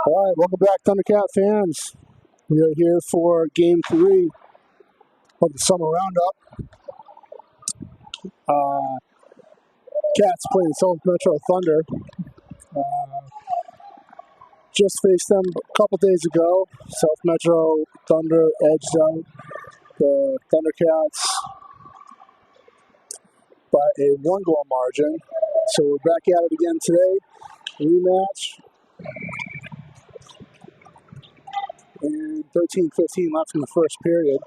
All right, welcome back, Thundercat fans. We are here for Game 3 of the Summer Roundup. Cats playing South Metro Thunder. Just faced them a couple days ago. South Metro Thunder edged out the Thundercats by a 1-goal margin. So we're back at it again today. Rematch. And 13-15 left in the first period.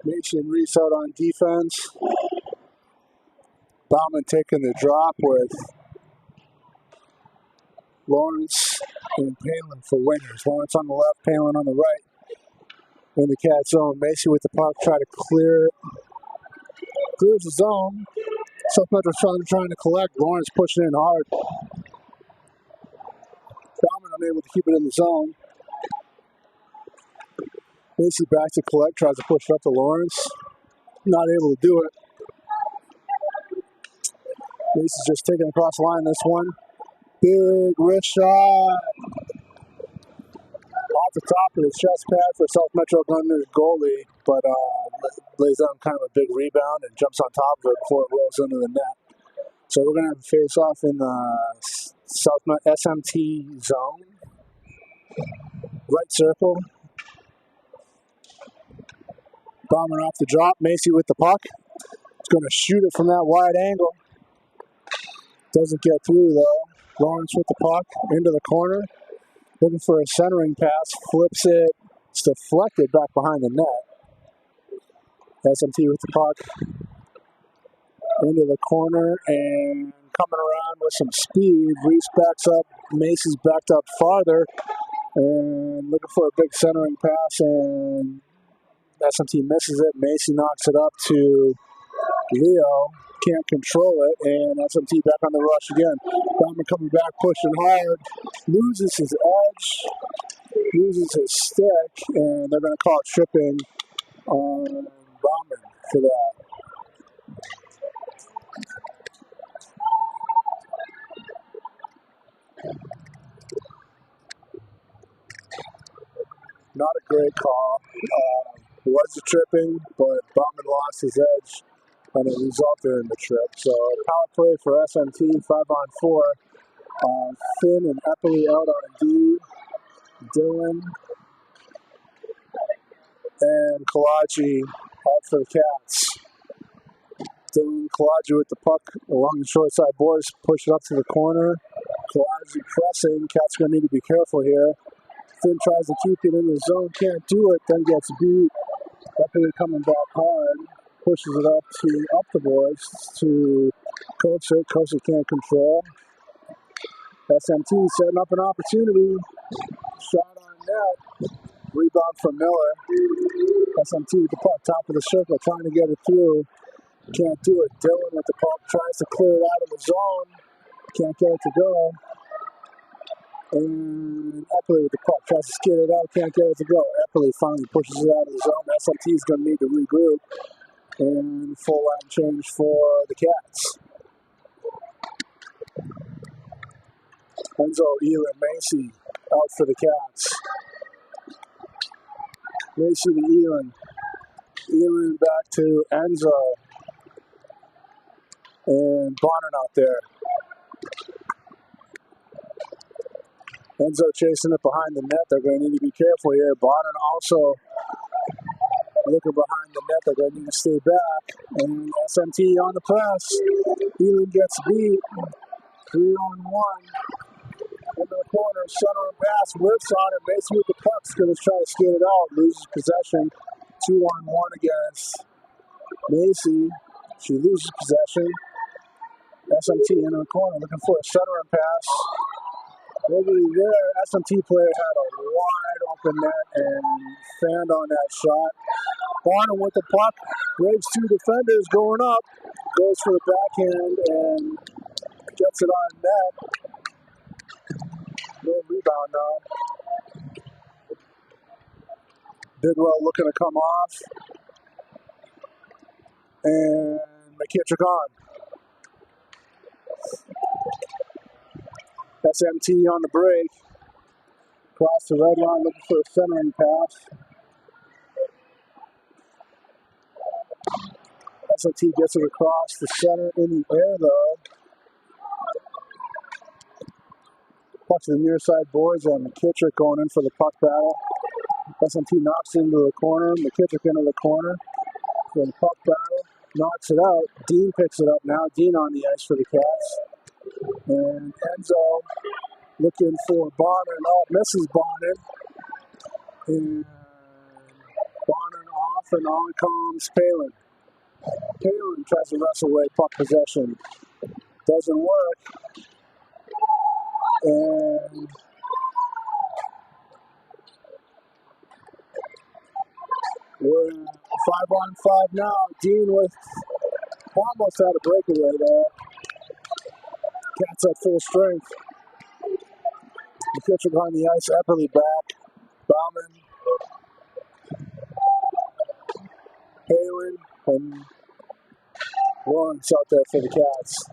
Macy and Reese out on defense. Bauman taking the drop with Lawrence and Palin for wingers. Lawrence on the left, Palin on the right. In the cat zone, Macy with the puck, try to clears the zone. South Metro trying to collect. Lawrence pushing in hard. Bauman unable to keep it in the zone. Macy back to collect, tries to push it up to Lawrence. Not able to do it. Macy's just taking across the line this one. Big wrist shot. Off the top of the chest pad for South Metro Thunder's goalie, but lays on kind of a big rebound and jumps on top of it before it rolls into the net. So we're going to have a face-off in the South SMT zone. Right circle. Bauman off the drop. Macy with the puck. It's going to shoot it from that wide angle. Doesn't get through, though. Lawrence with the puck into the corner. Looking for a centering pass. Flips it. It's deflected back behind the net. SMT with the puck. Into the corner and coming around with some speed. Reese backs up. Macy's backed up farther. And looking for a big centering pass. And SMT misses it. Macy knocks it up to Leo. Can't control it, and SMT back on the rush again. Bauman coming back, pushing hard, loses his edge, loses his stick, and they're going to call tripping on Bauman for that. Not a great call. It was a tripping, but Bauman lost his edge, and it resulted in the trip. So power play for SMT, 5-on-4. Finn and Eppley out on D. Dylan and Kalaji out for the Cats. Dylan Kalaji with the puck along the short side boards, push it up to the corner. Kalaji pressing. Cats going to need to be careful here. Finn tries to keep it in the zone, can't do it, then gets beat. Eppley coming back hard, pushes it up the boards to Kochik. Kochik can't control. SMT setting up an opportunity. Shot on net. Rebound from Miller. SMT with the puck, top of the circle, trying to get it through. Can't do it. Dylan with the puck, tries to clear it out of the zone. Can't get it to go. And Eppley with the puck, tries to skid it out, can't get it to go. Eppley finally pushes it out of the zone. SMT is going to need to regroup. And full line change for the Cats. Enzo, Elin, Macy out for the Cats. Macy to Elin. Elin back to Enzo. And Bonner out there. Enzo chasing it behind the net. They're going to need to be careful here. Bonner also looking behind the net. They're going to need to stay back. And SMT on the press. Elin gets beat. 3-on-1. Into the corner, center and pass, whips on it. Macy with the puck's going to try to skate it out. Loses possession. 2-on-1 against Macy. She loses possession. SMT into the corner, looking for a center and pass. Nobody there. SMT player had a wide open net and fanned on that shot. Bonner with the puck. Breaks two defenders going up. Goes for the backhand and gets it on net. No rebound now. Bidwell looking to come off. And McKittrick on. SMT on the break. Cross the red line, looking for a centering pass. SMT gets it across the center in the air, though. Puck to the near side boards, and McKittrick going in for the puck battle. SMT knocks into the corner. McKittrick into the corner. For the puck battle, knocks it out. Dean picks it up now. Dean on the ice for the Cats. And Enzo looking for Bonner. No, misses Bonner. And Bonner off, and on comes Palin. Palin tries to wrestle away puck possession. Doesn't work. And we're 5-on-5 now. Dean with almost had a breakaway there. Cats at full strength. McKittrick on the ice. Epperly back. Bauman. Palin. And Lawrence out there for the Cats.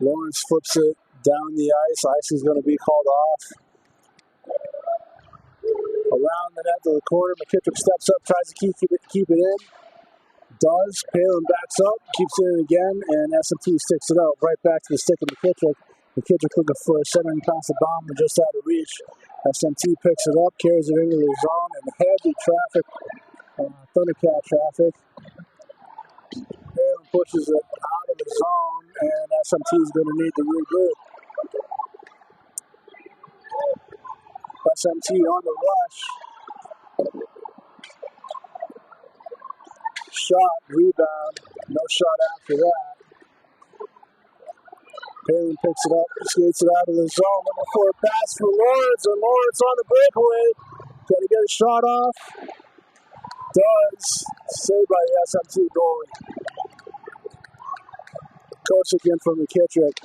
Lawrence flips it down the ice. Ice is going to be called off. Around the net to the corner. McKittrick steps up, tries to keep it in. Does. Palin backs up, keeps it in again, and SMT sticks it out. Right back to the stick of McKittrick. McKittrick looking for a centering pass to Bauman just out of reach. SMT picks it up, carries it into the zone, and heavy traffic, Thundercat traffic. Palin pushes it out of the zone, and SMT is going to need to regroup. SMT on the rush. Shot, rebound, no shot after that. Palin picks it up, skates it out of the zone, looking for a pass for Lawrence, and Lawrence on the breakaway. Can he get a shot off? Does. Saved by the SMT goalie. Coach again for McKittrick.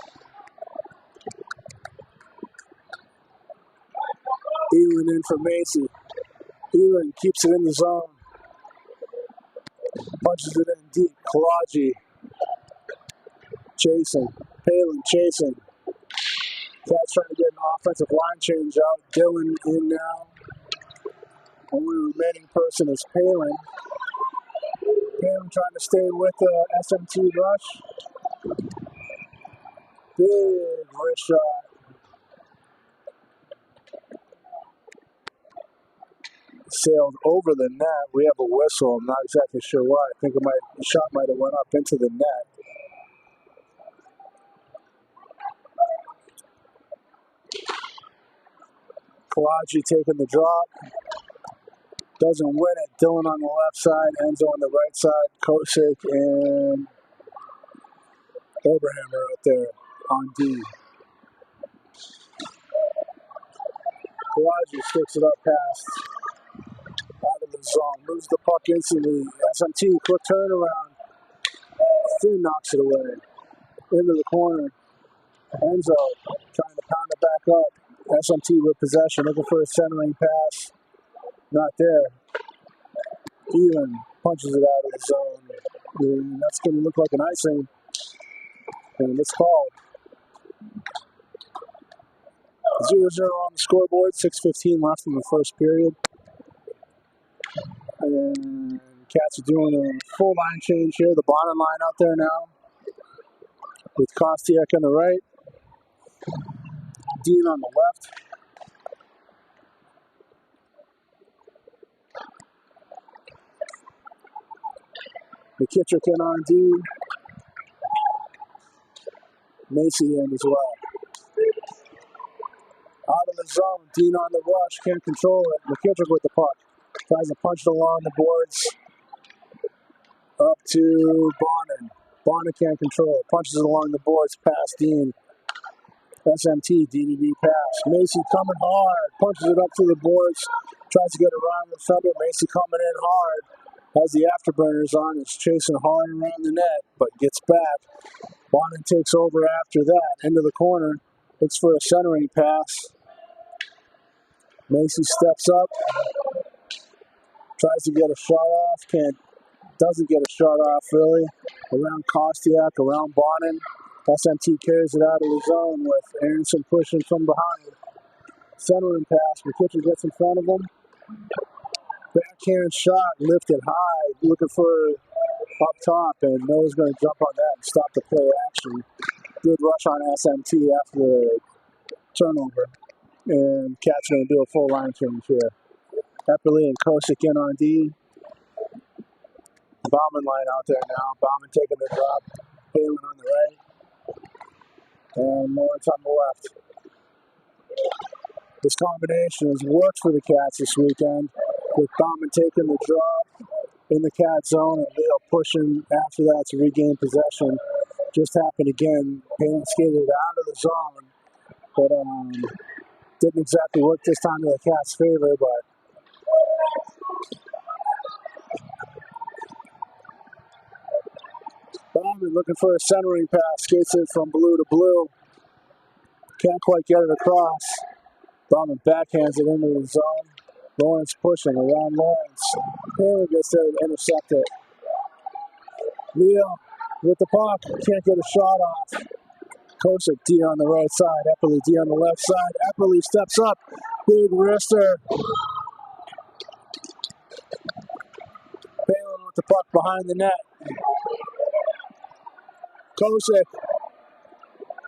Elin in for Macy. Elin keeps it in the zone. Punches it in deep. Kalaji chasing. Palin chasing. Cats trying to get an offensive line change out. Dylan in now. Only remaining person is Palin. Palin trying to stay with the SMT rush. Big wrist shot. Sailed over the net. We have a whistle. I'm not exactly sure why. I think the shot might have went up into the net. Kalaji taking the drop. Doesn't win it. Dylan on the left side. Enzo on the right side. Kosick and Abraham are out there on D. Kalaji sticks it up past. Out of the zone. Moves the puck instantly. SMT, quick turnaround. Finn knocks it away. Into the corner. Enzo trying to pound it back up. SMT with possession. Looking for a centering pass. Not there. Elin punches it out of the zone. And that's going to look like an icing. And it's called. 0-0 on the scoreboard. 6:15 left in the first period. And Cats are doing a full line change here. The bottom line out there now. With Kostiak on the right. Dean on the left. McKittrick in on D. Macy in as well. Out of the zone. Dean on the rush. Can't control it. McKittrick with the puck. Tries to punch it along the boards. Up to Bonner. Bonner can't control it. Punches it along the boards past Dean. SMT, DDD pass. Macy coming hard. Punches it up to the boards. Tries to get around the defender. Macy coming in hard. Has the afterburners on. Is chasing hard around the net, but gets back. Bonner takes over after that. Into the corner. Looks for a centering pass. Macy steps up. Tries to get a shot off. Can't Doesn't get a shot off, really. Around Kostiak, around Bonin. SMT carries it out of the zone with Aronson pushing from behind. Centering pass. McKittrick gets in front of him. Backhand shot, lifted high, looking for up top, and Miller's going to jump on that and stop the play action. Good rush on SMT after the turnover. And Cat's going to do a full line change here. Epperly and Kosick in on D. Bauman line out there now. Bauman taking the drop. Palin on the right. And Lawrence on the left. This combination has worked for the Cats this weekend, with Bauman taking the drop in the Cat zone and Leo pushing after that to regain possession. Just happened again. Palin skated out of the zone, but didn't exactly work this time in the Cats' favor, but Bauman looking for a centering pass, skates it from blue to blue. Can't quite get it across. Bauman backhands it into the zone. Lawrence pushing around Lawrence. Palin gets there to intercept it. Leo with the puck, can't get a shot off. Kosick D on the right side, Epperly D on the left side. Epperly steps up, big wrister. Palin with the puck behind the net. Kosick,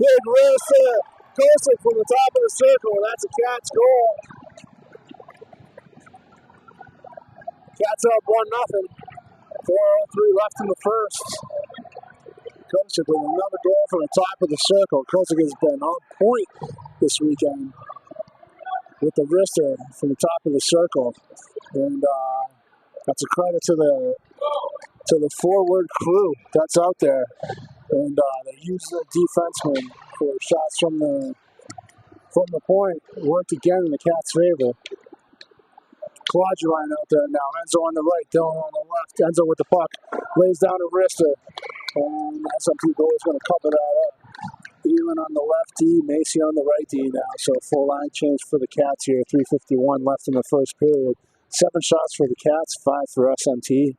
big wrister. Kosick from the top of the circle. That's a Cats goal. Cats up 1-0. 4:03 left in the first. Kosick with another goal from the top of the circle. Kosick has been on point this weekend with the wrister from the top of the circle, and that's a credit to the forward crew that's out there. And they use the defenseman for shots from the point. Worked again in the Cats' favor. Kalodji line out there now. Enzo on the right, Dylan on the left. Enzo with the puck. Lays down a wrister. And SMT goal is going to cover that up. Elin on the left D, Macy on the right D now. So full line change for the Cats here. 3:51 left in the first period. 7 shots for the Cats, 5 for SMT.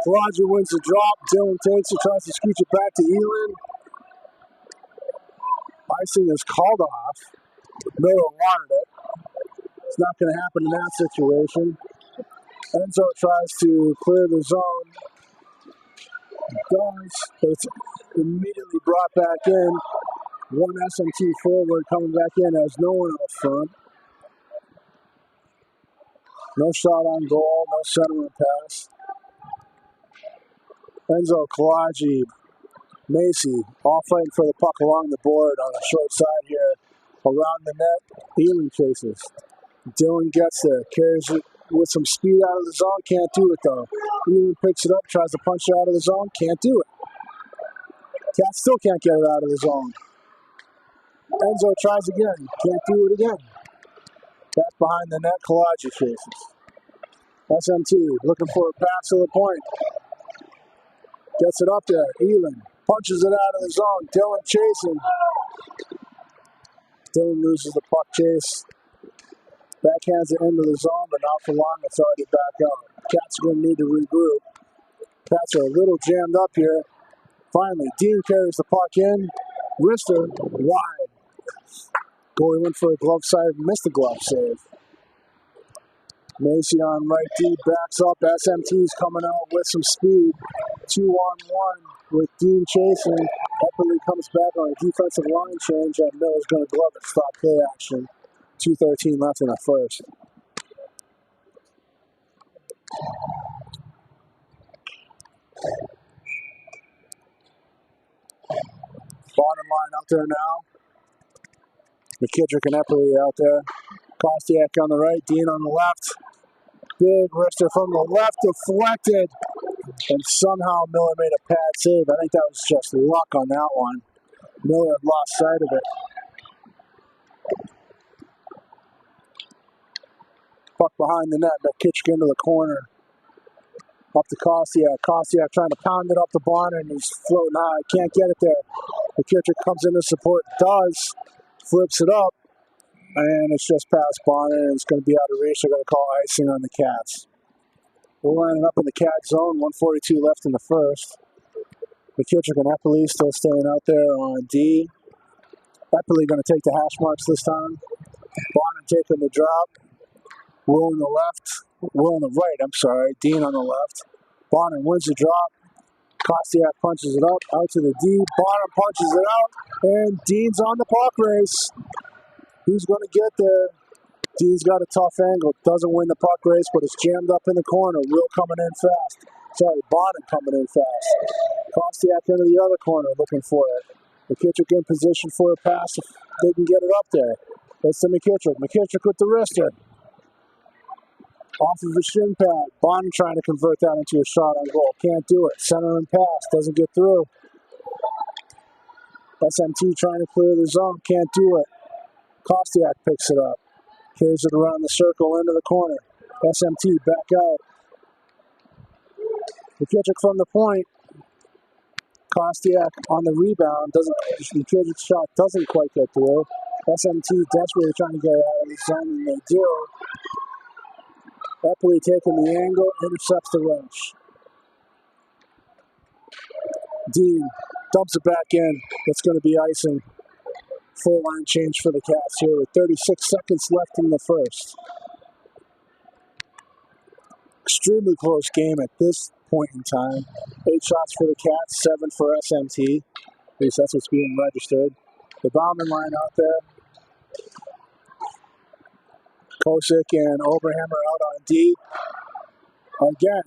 Kalodji wins the drop. Dylan takes it, tries to scooch it back to Elin. Icing is called off. Miller wanted it. It's not going to happen in that situation. Enzo tries to clear the zone. Does, but it's immediately brought back in. One SMT forward coming back in as no one out front. No shot on goal, no centering pass. Enzo, Kalodji, Macy, all fighting for the puck along the board on the short side here. Around the net, Elin chases. Dylan gets there, carries it with some speed out of the zone, can't do it though. Elin picks it up, tries to punch it out of the zone, can't do it. Cats still can't get it out of the zone. Enzo tries again, can't do it again. Back behind the net, Kalodji chases. SMT looking for a pass to the point. Gets it up there, Elin punches it out of the zone. Dylan chasing. Dylan loses the puck chase. Backhands it into the zone, but not for long. It's already back out. Cats are going to need to regroup. Cats are a little jammed up here. Finally, Dean carries the puck in. Wrister wide. Goalie went for a glove side, missed the glove save. Macy on right D, backs up. SMT's coming out with some speed. 2-on-1 with Dean chasing. Epperly comes back on a defensive line change, and Miller's going to glove it, stop play action. 2:13 left in the first. Bottom line out there now. McKittrick and Epperly out there. Kostiak on the right, Dean on the left. Big wrister from the left, deflected. And somehow Miller made a pad save. I think that was just luck on that one. Miller had lost sight of it. Puck behind the net, McKittrick into the corner. Up to Kostiak. Kostiak trying to pound it up the Bonner, and he's floating high. Can't get it there. McKittrick comes in to support. Does. Flips it up. And it's just past Bonner, and it's going to be out of reach. They're going to call icing on the Cats. We're lining up in the Cat zone, 1:42 left in the first. McKittrick and Eppley still staying out there on D. Eppley going to take the hash marks this time. Bonner taking the drop. Will on the left. Will on the right, I'm sorry. Dean on the left. Bonner wins the drop. Kostiak punches it up, out to the D. Bonner punches it out, and Dean's on the puck race. Who's going to get there? Dean's got a tough angle. Doesn't win the puck race, but it's jammed up in the corner. Will coming in fast. Sorry, Bonner coming in fast. Kostiak into the other corner looking for it. McKittrick in position for a pass if they can get it up there. It's to McKittrick. McKittrick with the wrister. Off of the shin pad. Bonner trying to convert that into a shot on goal. Can't do it. Center and pass. Doesn't get through. SMT trying to clear the zone. Can't do it. Kostiak picks it up. Carries it around the circle into the corner. SMT back out. McKittrick from the point. Kostiak on the rebound. McKittrick's shot doesn't quite get through. SMT desperately trying to get out of the zone, and they do. Eppley taking the angle, intercepts the rush. Dean dumps it back in. It's going to be icing. Full line change for the Cats here with 36 seconds left in the first. Extremely close game at this point in time. 8 shots for the Cats, 7 for SMT. At least that's what's being registered. The Bauman line out there. Kosick and Oberhammer out on D. Again.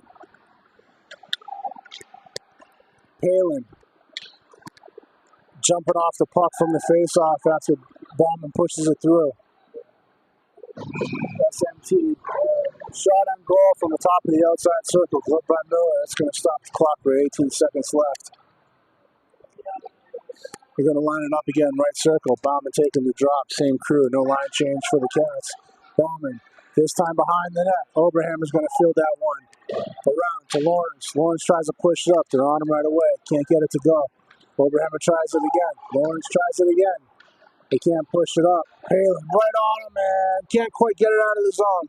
Palin jumping off the puck from the face-off after Bauman pushes it through. SMT shot on goal from the top of the outside circle. Gloved by Miller. That's going to stop the clock for 18 seconds left. We're going to line it up again, right circle. Bauman taking the drop, same crew. No line change for the Cats. Bauman, this time behind the net. Oberhammer's going to field that one. Around to Lawrence. Lawrence tries to push it up. They're on him right away. Can't get it to go. Oberhammer tries it again. Lawrence tries it again. They can't push it up. Palin right on him, man. Can't quite get it out of the zone.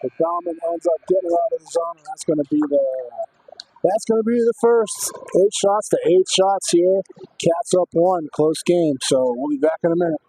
But Bauman ends up getting out of the zone, and that's going to be the first. 8 shots to 8 shots here. Cats up 1. Close game. So we'll be back in a minute.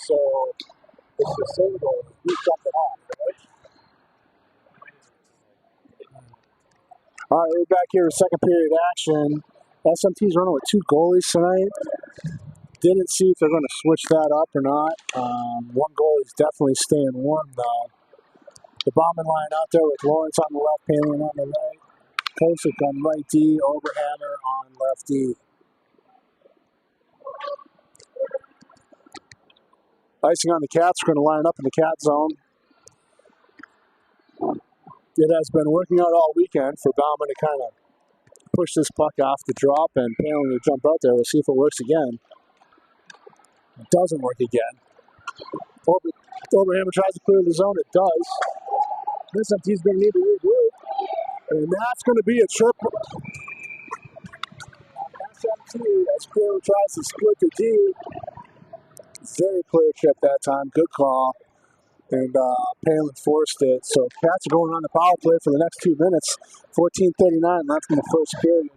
So it's a single. We shut it off, right? All right, we're back here with second period action. SMT's running with 2 goalies tonight. Didn't see if they're going to switch that up or not. One goalie's definitely staying warm, though. The Bauman line out there with Lawrence on the left, Palin on the right. Kosick on right D, Oberhammer on left D. Icing on the Cats. We're going to line up in the Cat zone. It has been working out all weekend for Bauman to kind of push this puck off the drop and Palin to jump out there. We'll see if it works again. It doesn't work again. Oberhammer tries to clear the zone. It does. SMT's going to need to regroup. And that's going to be a triple. SMT, as Palin tries to split the D. Very clear trip that time. Good call. and Palin forced it. So Cats are going on the power play for the next 2 minutes. 14:39 left in the first period.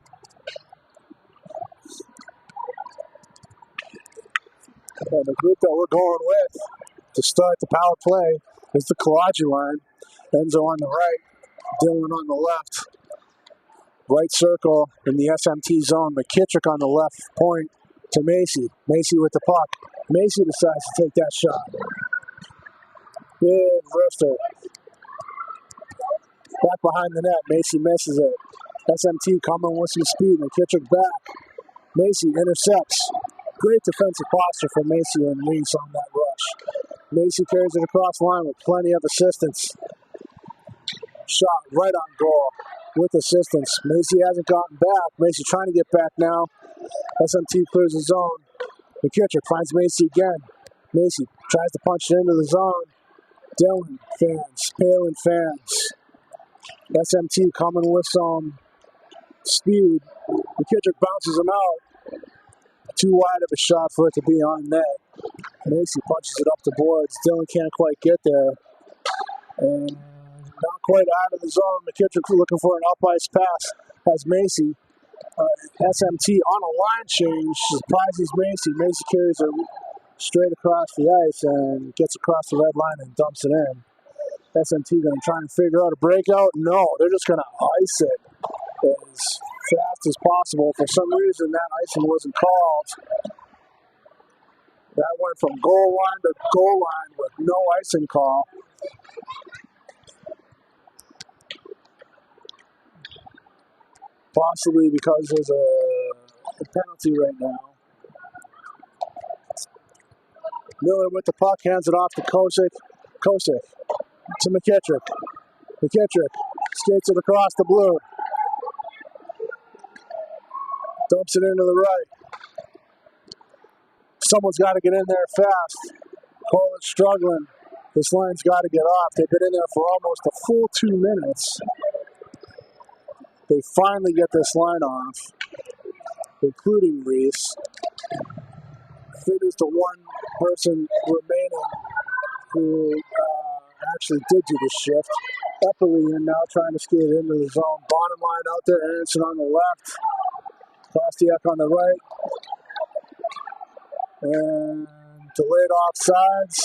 And the group that we're going with to start the power play is the Kalaji line. Enzo on the right, Dylan on the left. Right circle in the SMT zone. McKittrick on the left point to Macy. Macy with the puck. Macy decides to take that shot. Big wrister. Back behind the net. Macy misses it. SMT coming with some speed. McKittrick back. Macy intercepts. Great defensive posture for Macy and Reese on that rush. Macy carries it across the line with plenty of assistance. Shot right on goal with assistance. Macy hasn't gotten back. Macy trying to get back now. SMT clears the zone. McKittrick finds Macy again. Macy tries to punch it into the zone. Dylan fans, Palin fans. SMT coming with some speed. McKittrick bounces him out. Too wide of a shot for it to be on net. Macy punches it up the boards. Dylan can't quite get there. And not quite out of the zone. McKittrick looking for an up ice pass. Has Macy. SMT on a line change. Surprises Macy. Macy carries her straight across the ice and gets across the red line and dumps it in. SMT going to try and figure out a breakout. No, they're just going to ice it as fast as possible. For some reason, that icing wasn't called. That went from goal line to goal line with no icing call. Possibly because there's a penalty right now. Miller with the puck, hands it off to Kosick. Kosick to McKittrick. McKittrick skates it across the blue. Dumps it into the right. Someone's got to get in there fast. Colin's struggling. This line's got to get off. They've been in there for almost a full 2 minutes. They finally get this line off, including Reese. Finn is the one person remaining who actually did do the shift. Epperly and now trying to skate into the zone. Bottom line out there, Aronson on the left. Kostiak on the right. And delayed offsides.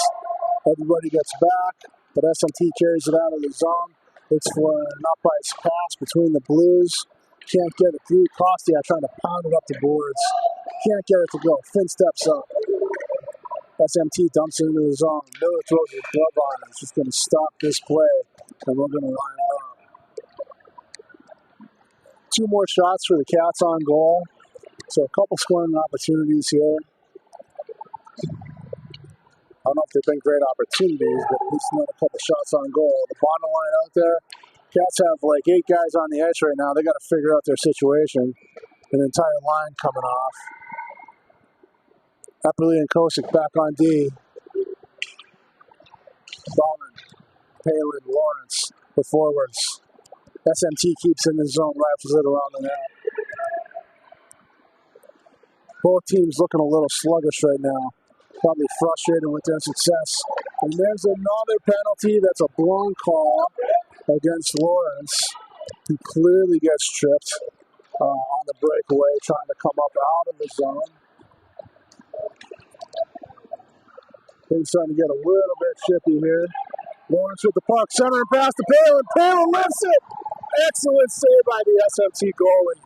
Everybody gets back, but SMT carries it out of the zone. It's for an up ice pass between the Blues. Can't get it through. Kostiak trying to pound it up the boards. Can't get it to go. Finn steps up. SMT dumps it into the zone. Miller throws his glove on it. It's just going to stop this play, and we're going to line it up. 2 more shots for the Cats on goal. So a couple scoring opportunities here. I don't know if they've been great opportunities, but at least another couple shots on goal. The bottom line out there, Cats have like 8 guys on the ice right now. They got to figure out their situation. An entire line coming off. Epperly and Kosick back on D. Ballman, Palin, Lawrence, the forwards. SMT keeps in the zone, wraps it around the net. Both teams looking a little sluggish right now. Probably frustrated with their success. And there's another penalty that's a blown call against Lawrence, who clearly gets tripped on the breakaway, trying to come up out of the zone. Things starting to get a little bit chippy here. Lawrence with the puck, center and pass to Palin. Palin lifts it. Excellent save by the SMT goalie.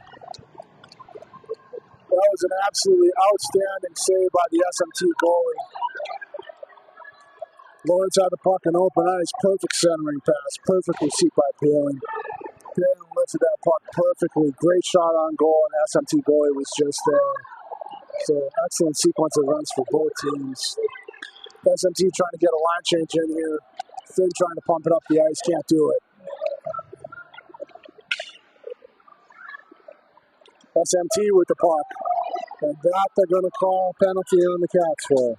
That was an absolutely outstanding save by the SMT goalie. Lawrence had the puck in open ice. Perfect centering pass. Perfect receipt by Palin. Palin lifted that puck perfectly. Great shot on goal, and SMT goalie was just there. So excellent sequence of runs for both teams. SMT trying to get a line change in here. Finn trying to pump it up the ice. Can't do it. SMT with the puck. And that they're going to call a penalty on the Cats for.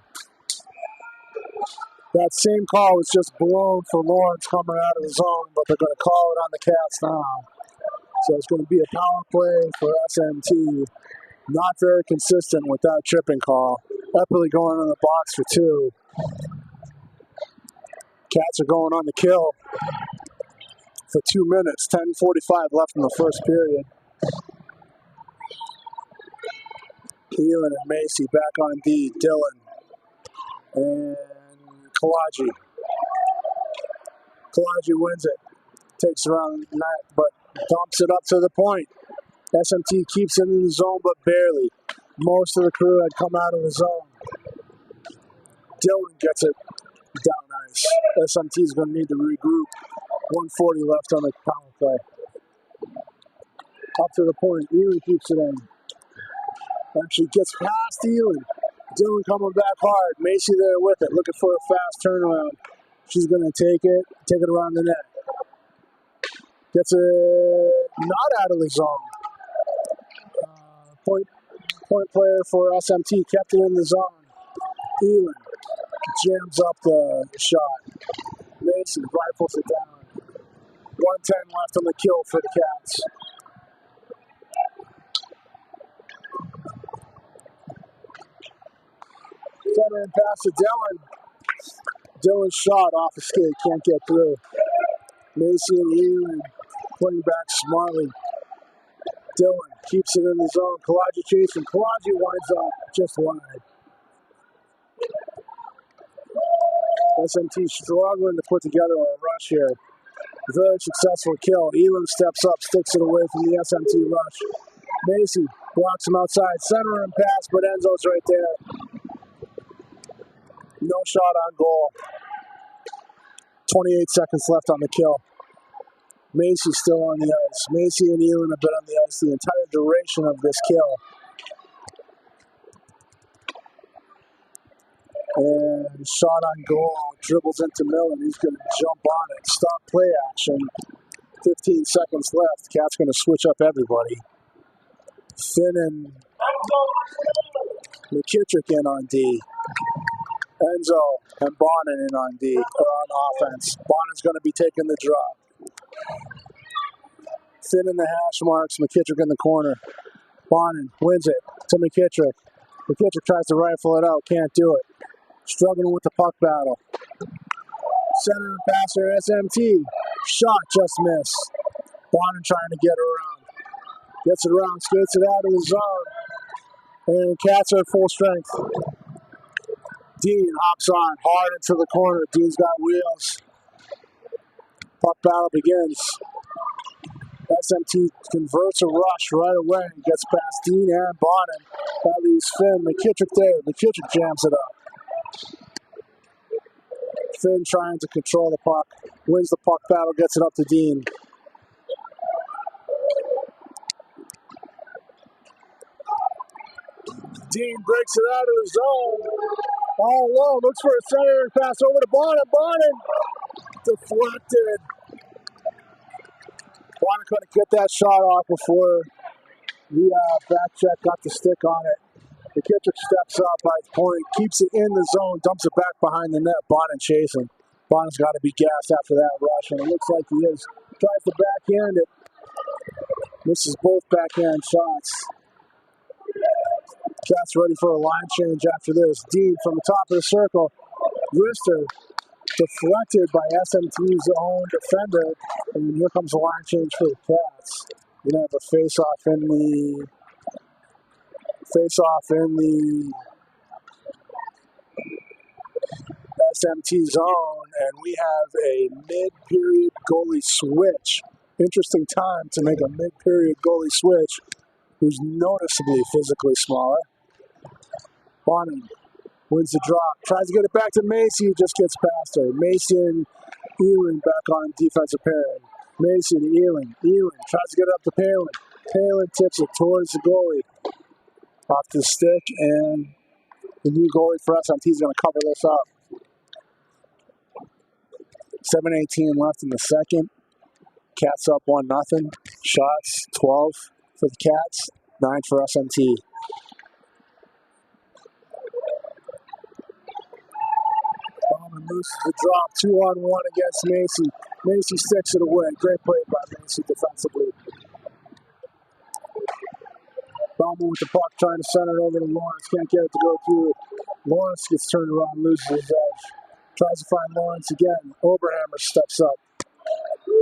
That same call was just blown for Lawrence coming out of the zone, but they're going to call it on the Cats now. So it's going to be a power play for SMT. Not very consistent with that tripping call. Epperly going in the box for 2. Cats are going on the kill for 2 minutes. 10:45 left in the first period. Keelan and Macy back on D. Dylan and Kalaji. Kalaji wins it. Takes around the net, but dumps it up to the point. SMT keeps it in the zone, but barely. Most of the crew had come out of the zone. Dylan gets it down ice. SMT is going to need to regroup. 1:40 left on the power play. Up to the point. Ewan keeps it in. Actually gets past Ewan. Dylan coming back hard. Macy there with it, looking for a fast turnaround. She's going to take it around the net. Gets it not out of the zone. Point player for SMT, kept it in the zone. Ewan jams up the shot. Macy rifles it down. 1:10 left on the kill for the Cats. Center and pass to Dylan. Dylan's shot off the skate, can't get through. Macy and Ewan playing back smartly. Dylan keeps it in the zone. Kalaji chasing. Kalaji winds up just wide. SMT struggling to put together a rush here. Very successful kill. Elam steps up, sticks it away from the SMT rush. Macy blocks him outside. Center and pass, but Enzo's right there. No shot on goal. 28 seconds left on the kill. Macy's still on the ice. Macy and Ewan have been on the ice the entire duration of this kill. And shot on goal. Dribbles into Millen. He's going to jump on it. Stop play action. 15 seconds left. Cat's going to switch up everybody. Finn and McKittrick in on D. Enzo and Bonin in on D, or on offense. Bonin's going to be taking the drop. Finn in the hash marks, McKittrick in the corner. Bonin wins it to McKittrick. McKittrick tries to rifle it out, can't do it. Struggling with the puck battle. Center passer SMT. Shot just missed. Bonin trying to get around. Gets it around, skates it out of the zone. And Cats are at full strength. Dean hops on hard into the corner. Dean's got wheels. Puck battle begins. SMT converts a rush right away and gets past Dean and Bonin. That leaves Finn. McKittrick there. McKittrick jams it up. Finn trying to control the puck. Wins the puck battle, gets it up to Dean. Dean breaks it out of the zone. All alone, looks for a center pass over to Bonin. Bonin deflected. Bonin couldn't get that shot off before the back check got the stick on it. McKittrick steps up by the point, keeps it in the zone, dumps it back behind the net. Bonin chasing. Bonin's got to be gassed after that rush, and it looks like he is. Tries to backhand it. Misses both backhand shots. Cats ready for a line change after this. Dean from the top of the circle. Wrister deflected by SMT's own defender. And here comes a line change for the Cats. We're going to have a face-off in the SMT zone. And we have a mid-period goalie switch. Interesting time to make a mid-period goalie switch. Who's noticeably physically smaller. Bonin wins the drop. Tries to get it back to Macy. Just gets past her. Macy and Ewan back on defensive pairing. Macy to Ewan. Ewan tries to get it up to Palin. Palin tips it towards the goalie. Off the stick, and the new goalie for SMT is going to cover this up. 7:18 left in the second. Cats up 1-0. Shots 12 for the Cats, 9 for SMT. Bowman loses the drop, 2-on-1 against Macy. Macy sticks it away. Great play by Macy defensively. Bowman with the puck, trying to center it over to Lawrence. Can't get it to go through. Lawrence gets turned around, loses his edge. Tries to find Lawrence again. Oberhammer steps up.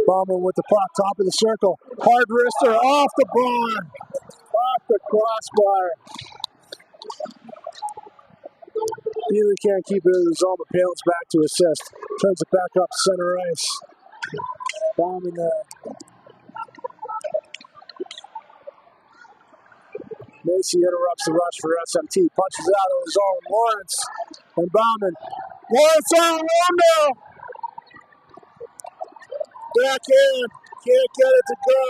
Bauman with the puck, top of the circle. Hard wrister off the bar. Off the crossbar. Ely can't keep it in the zone, but Palin's back to assist. Turns it back up center ice. Bauman there. Macy interrupts the rush for SMT. Punches it out of his zone. Lawrence and Bauman. Lawrence on window. Back in. Can't get it to go.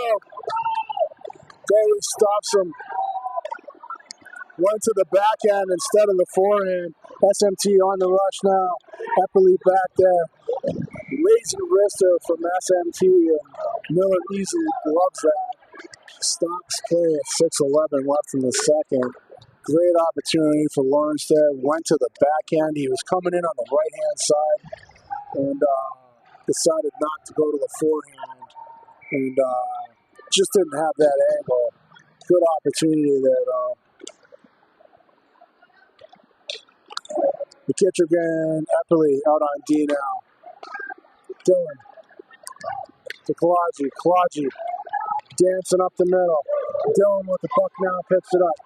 Goalie stops him. Went to the backhand instead of the forehand. SMT on the rush now. Eppley back there. Lazy wrister from SMT. And Miller easily gloves that. Stops play at 6:11 left in the second. Great opportunity for Lawrence there. Went to the backhand. He was coming in on the right-hand side and decided not to go to the forehand. And just didn't have that angle. Good opportunity there, though. McKittrick and Eppley out on D now. Dillon to Kalaji. Kalaji dancing up the middle. Dillon with the puck now, picks it up.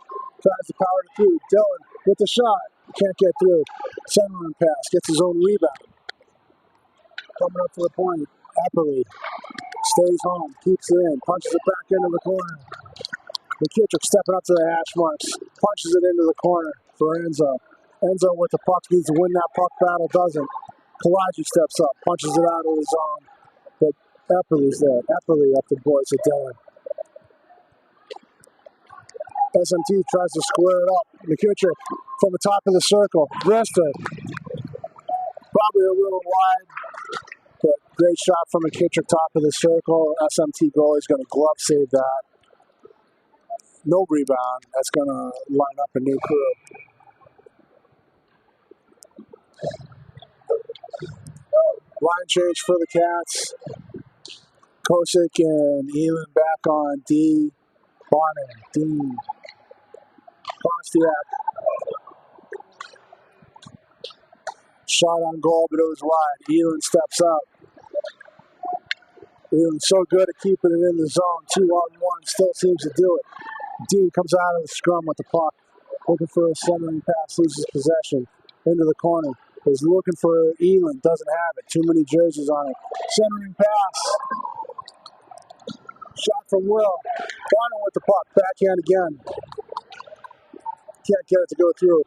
Tries to power it through. Dillon with the shot. Can't get through. Centering pass. Gets his own rebound. Coming up to the point. Eppley stays home. Keeps it in. Punches it back into the corner. McKittrick stepping up to the hash marks. Punches it into the corner for Enzo. Enzo with the puck. Needs to win that puck battle. Doesn't. Kalaji steps up. Punches it out of the zone. But Eppley's there. Eppley up the boards to Dillon. SMT tries to square it up. McKittrick from the top of the circle. Wrister. Probably a little wide, but great shot from McKittrick, top of the circle. SMT goalie's going to glove save that. No rebound. That's going to line up a new crew. Line change for the Cats. Kosick and Elin back on D. Bonner, Dean, Kostiak. Shot on goal, but it was wide. Elin steps up. Elin's so good at keeping it in the zone. 2-on-1, still seems to do it. Dean comes out of the scrum with the puck. Looking for a centering pass, loses possession. Into the corner. Is looking for Elin, doesn't have it. Too many jerseys on it. Centering pass. Shot from Will. Bonner with the puck. Backhand again. Can't get it to go through.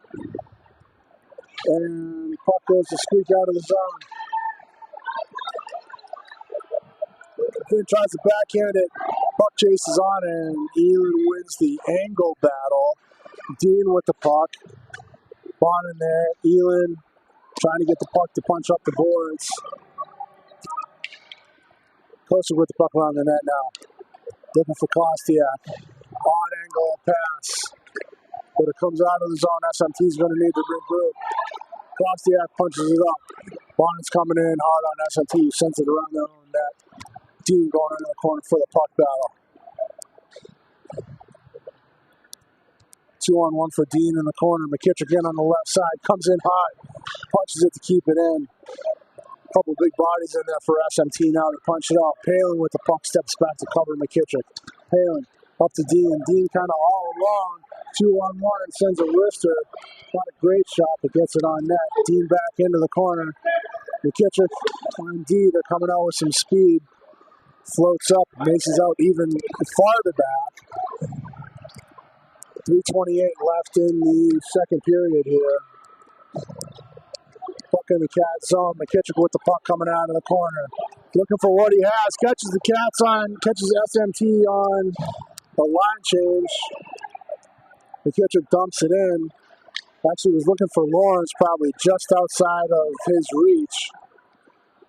And puck goes to squeak out of the zone. Then tries to backhand it. Puck chases on and Elin wins the angle battle. Dean with the puck. Bonner there. Elin trying to get the puck to punch up the boards. Closer with the puck around the net now. Looking for Kostiak. Odd angle pass. But it comes out of the zone. SMT's going to need to regroup. Kostiak punches it up. Bonner's coming in hard on SMT. Sends it around their own net. Dean going into the corner for the puck battle. 2-on-1 for Dean in the corner. McKittrick in on the left side. Comes in hot. Punches it to keep it in. Couple big bodies in there for SMT now to punch it off. Palin with the puck steps back to cover McKittrick. Palin up to Dean. Dean kind of all along. 2-on-1 and sends a wrister. Not a great shot, but gets it on net. Dean back into the corner. McKittrick on D. They're coming out with some speed. Floats up, maces out even farther back. 3:28 left in the second period here. Puck in the Cat zone. McKittrick with the puck coming out of the corner. Looking for what he has. Catches the Cats on, catches SMT on the line change. McKittrick dumps it in. Actually was looking for Lawrence, probably just outside of his reach.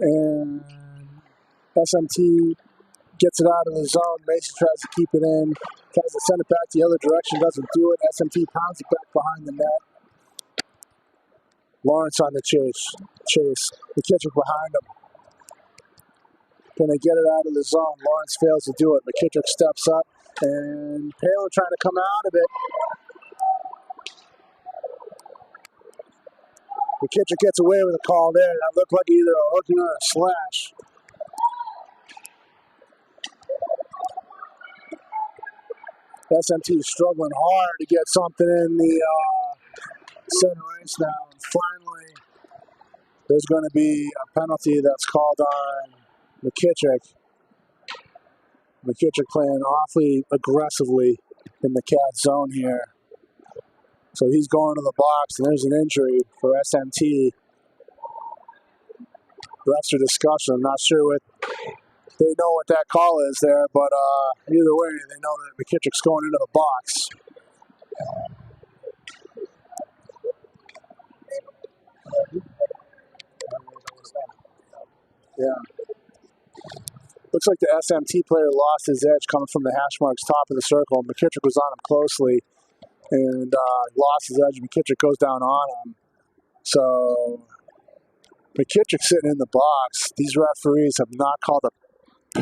And SMT gets it out of the zone. Mason tries to keep it in. Tries to send it back the other direction. Doesn't do it. SMT pounds it back behind the net. Lawrence on the chase. McKittrick behind him. Can they get it out of the zone? Lawrence fails to do it. McKittrick steps up. And Palin trying to come out of it. McKittrick gets away with a call there. That looked like either a hooking or a slash. SMT is struggling hard to get something in the center ice now. And finally, there's going to be a penalty that's called on McKittrick. McKittrick playing awfully aggressively in the cat zone here. So he's going to the box, and there's an injury for SMT. Refs are discussion. I'm not sure what they know what that call is there, but either way, they know that McKittrick's going into the box. Yeah. Looks like the SMT player lost his edge coming from the hash marks top of the circle. McKittrick was on him closely and lost his edge. McKittrick goes down on him. So McKittrick sitting in the box. These referees have not called a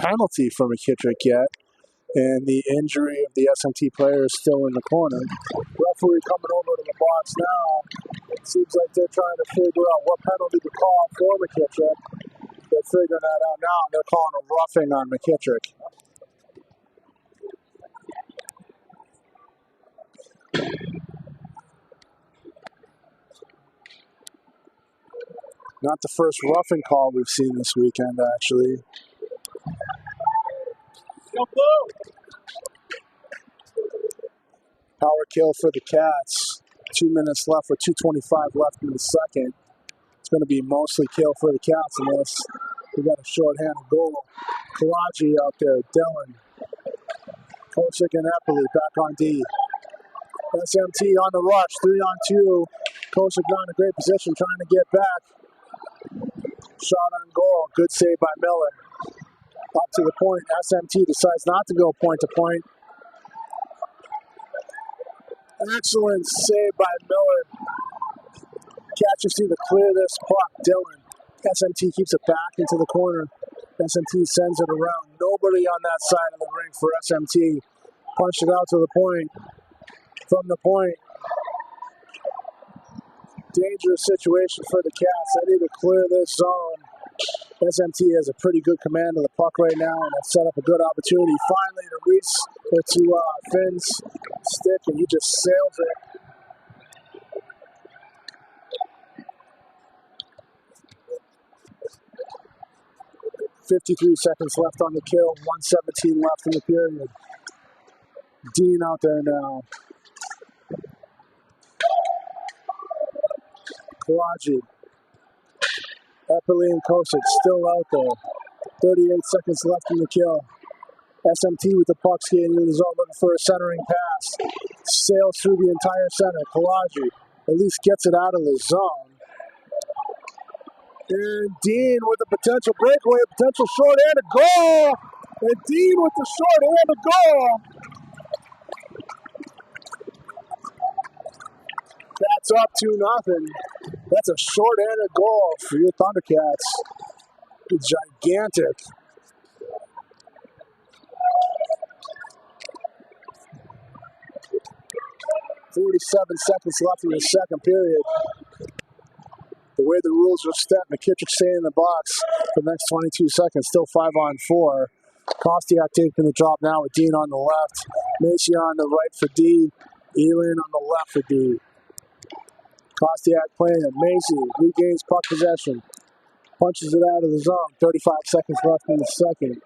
penalty for McKittrick yet. And the injury of the SMT player is still in the corner. Referee coming over to the box now. It seems like they're trying to figure out what penalty to call for McKittrick. They're figuring that out now, and they're calling a roughing on McKittrick. Not the first roughing call we've seen this weekend, actually. Power kill for the Cats. 2 minutes left with 2:25 left in the second. It's going to be mostly kill for the Cats unless we got a shorthanded goal. Kalaji out there, Dylan. Kosick and Eppley back on D. SMT on the rush, 3-on-2. Kosick not in a great position, trying to get back. Shot on goal, good save by Miller. Up to the point, SMT decides not to go point to point. Excellent save by Miller. Catchers see to clear this puck. Dylan. SMT keeps it back into the corner. SMT sends it around. Nobody on that side of the ring for SMT. Punched it out to the point. From the point. Dangerous situation for the Cats. They need to clear this zone. SMT has a pretty good command of the puck right now, and that's set up a good opportunity finally to reach to Finn's stick, and he just sails it. .53 seconds left on the kill, 1:17 left in the period. Dean out there now. Kalaji. Eppley and Kosick still out there. 38 seconds left in the kill. SMT with the puck skating in the zone looking for a centering pass. Sails through the entire center. Kalaji at least gets it out of the zone. And Dean with a potential breakaway, a potential short-handed goal. And Dean with the short-handed goal. That's up 2-0. That's a short-handed goal for your Thundercats. It's gigantic. .47 seconds left in the second period. The way the rules are set, McKittrick staying in the box for the next 22 seconds. Still 5-on-4. Kostiak taking the drop now with Dean on the left. Macy on the right for D. Elin on the left for D. Kostiak playing it. Macy regains puck possession. Punches it out of the zone. 35 seconds left in the second.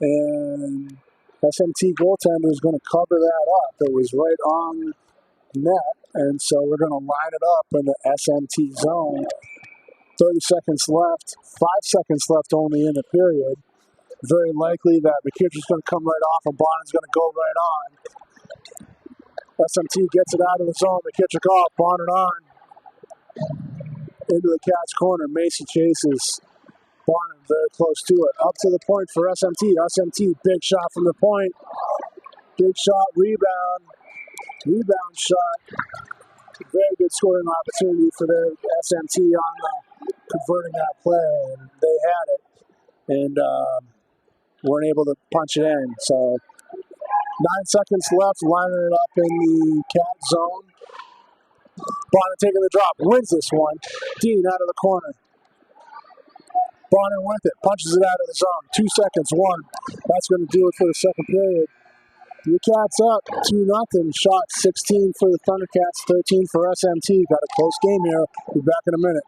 And SMT goaltender is going to cover that up. It was right on net. And so we're going to line it up in the SMT zone. 30 seconds left. 5 seconds left only in the period. Very likely that McKittrick's going to come right off and Bonnen's going to go right on. SMT gets it out of the zone. McKittrick off. Bonnen on. Into the Cats' corner. Macy chases. Bonnen very close to it. Up to the point for SMT. SMT, big shot from the point. Big shot, rebound. Rebound shot. Very good scoring opportunity for their SMT on converting that play. And they had it. And weren't able to punch it in. So 9 seconds left, lining it up in the Cat zone. Bonner taking the drop, wins this one. Dean out of the corner. Bonner with it, punches it out of the zone. 2 seconds, one. That's going to do it for the second period. The Cats up 2-0. Shot 16 for the Thundercats, 13 for SMT. Got a close game here. Be back in a minute.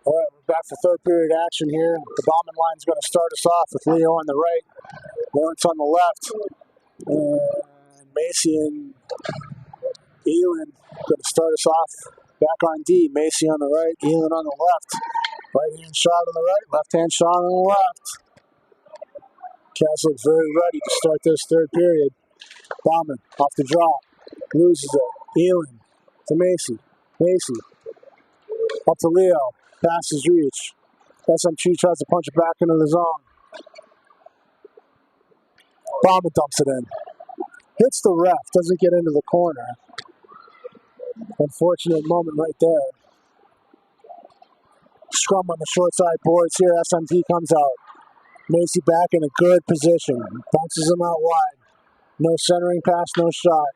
All right, we're back for third period action here. The bombing line's going to start us off with Leo on the right, Lawrence on the left, and Macy and Elin going to start us off back on D. Macy on the right, Elin on the left. Right-hand shot on the right, left-hand shot on the left. Cats look very ready to start this third period. Bauman off the drop, loses it. Elin to Macy. Macy up to Leo, passes reach. SMT tries to punch it back into the zone. Bauman dumps it in. Hits the ref, doesn't get into the corner. Unfortunate moment right there. Scrum on the short side boards here. SMT comes out. Macy back in a good position. Bounces him out wide. No centering pass, no shot.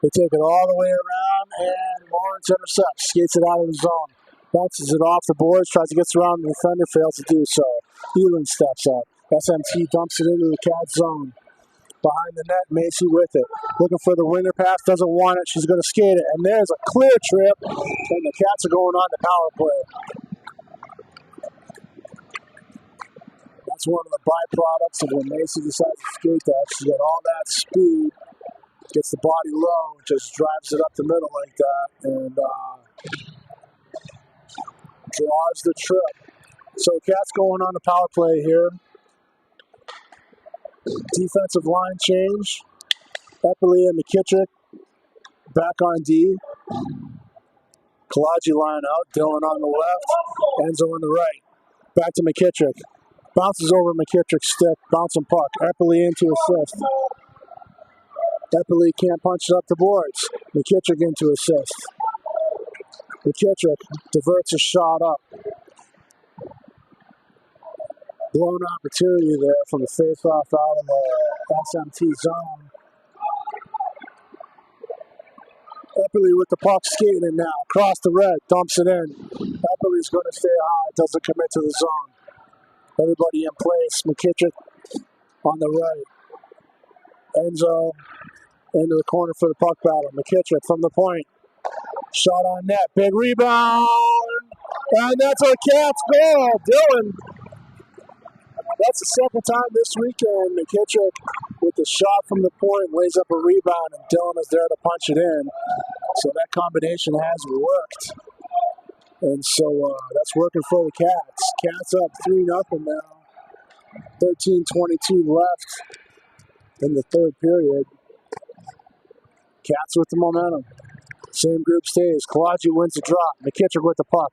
They take it all the way around, and Lawrence intercepts. Skates it out of the zone. Bounces it off the boards, tries to get around the defender, fails to do so. Elin steps up. SMT dumps it into the Cat zone. Behind the net, Macy with it. Looking for the winger pass, doesn't want it. She's going to skate it. And there's a clear trip, and the Cats are going on the power play. That's one of the byproducts of when Macy decides to skate that. She's got all that speed, gets the body low, just drives it up the middle like that, and draws the trip. So Cats going on the power play here. Defensive line change. Eppley and McKittrick back on D. Kalaji line out. Dylan on the left. Enzo on the right. Back to McKittrick. Bounces over McKittrick's stick. Bouncing puck. Eppley into assist. Eppley can't punch it up the boards. McKittrick into assist. McKittrick diverts a shot up. Blown opportunity there from the face-off out of the SMT zone. Eppley with the puck skating it now. Across the red, dumps it in. Eppley's going to stay high, doesn't commit to the zone. Everybody in place. McKittrick on the right. Enzo into the corner for the puck battle. McKittrick from the point. Shot on net. Big rebound. And that's our Cats goal. Dylan. That's the second time this weekend. McKittrick with the shot from the point lays up a rebound, and Dylan is there to punch it in. So that combination has worked. And so that's working for the Cats. Cats up 3-0 now. 13:22 left in the third period. Cats with the momentum. Same group stays. Kalaji wins the drop. McKittrick with the puck.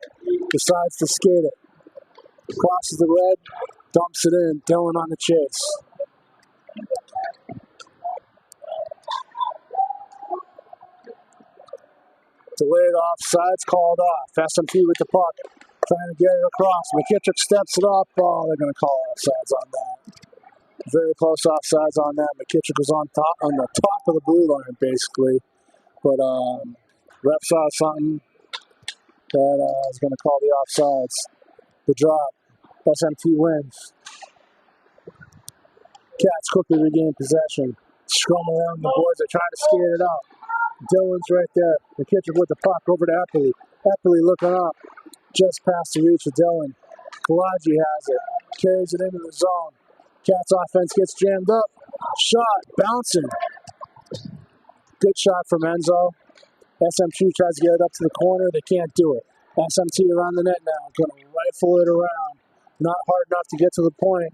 Decides to skate it. Crosses the red. Dumps it in. Dylan on the chase. Delayed offsides called off. SMT with the puck. Trying to get it across. McKittrick steps it up. Oh, they're going to call offsides on that. Very close offsides on that. McKittrick was on the top of the blue line, basically. But ref saw something that was going to call the offsides. The drop. SMT wins. Cats quickly regain possession. Scrum along the boards. They're trying to skate it out. Dylan's right there. McKittrick with the puck over to Eppley. Eppley looking up. Just past the reach of Dylan. Kalaji has it. Carries it into the zone. Cats offense gets jammed up. Shot. Bouncing. Good shot from Enzo. SMT tries to get it up to the corner. They can't do it. SMT around the net now. Going to rifle it around. Not hard enough to get to the point.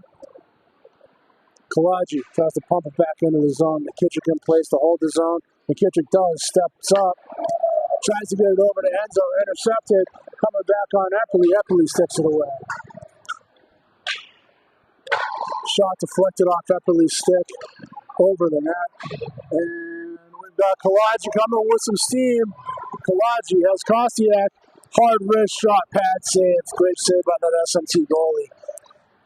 Kalaji tries to pump it back into the zone. McKittrick in place to hold the zone. McKittrick does. Steps up. Tries to get it over to Enzo. Intercepted. Coming back on Eppley. Eppley sticks it away. Shot deflected off Eppley's stick. Over the net. And we've got Kalaji coming with some steam. Kalaji has Kostiak. Hard wrist shot. Pad save. Great save by that SMT goalie.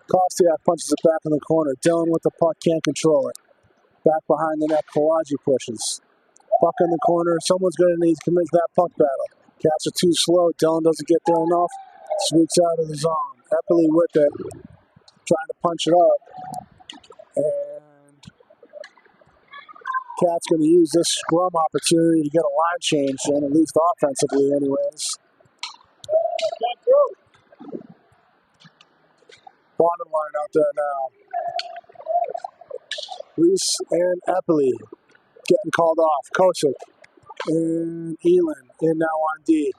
Kostiak punches it back in the corner. Dylan with the puck. Can't control it. Back behind the net. Kalaji pushes. Puck in the corner. Someone's going to need to commit that puck battle. Cats are too slow. Dylan doesn't get there enough. Sweeps out of the zone. Eppley with it. Trying to punch it up. And Cat's going to use this scrum opportunity to get a line change, and at least offensively anyways. Bottom line out there now. Reese and Eppley getting called off. Kosick and Elin in now on D.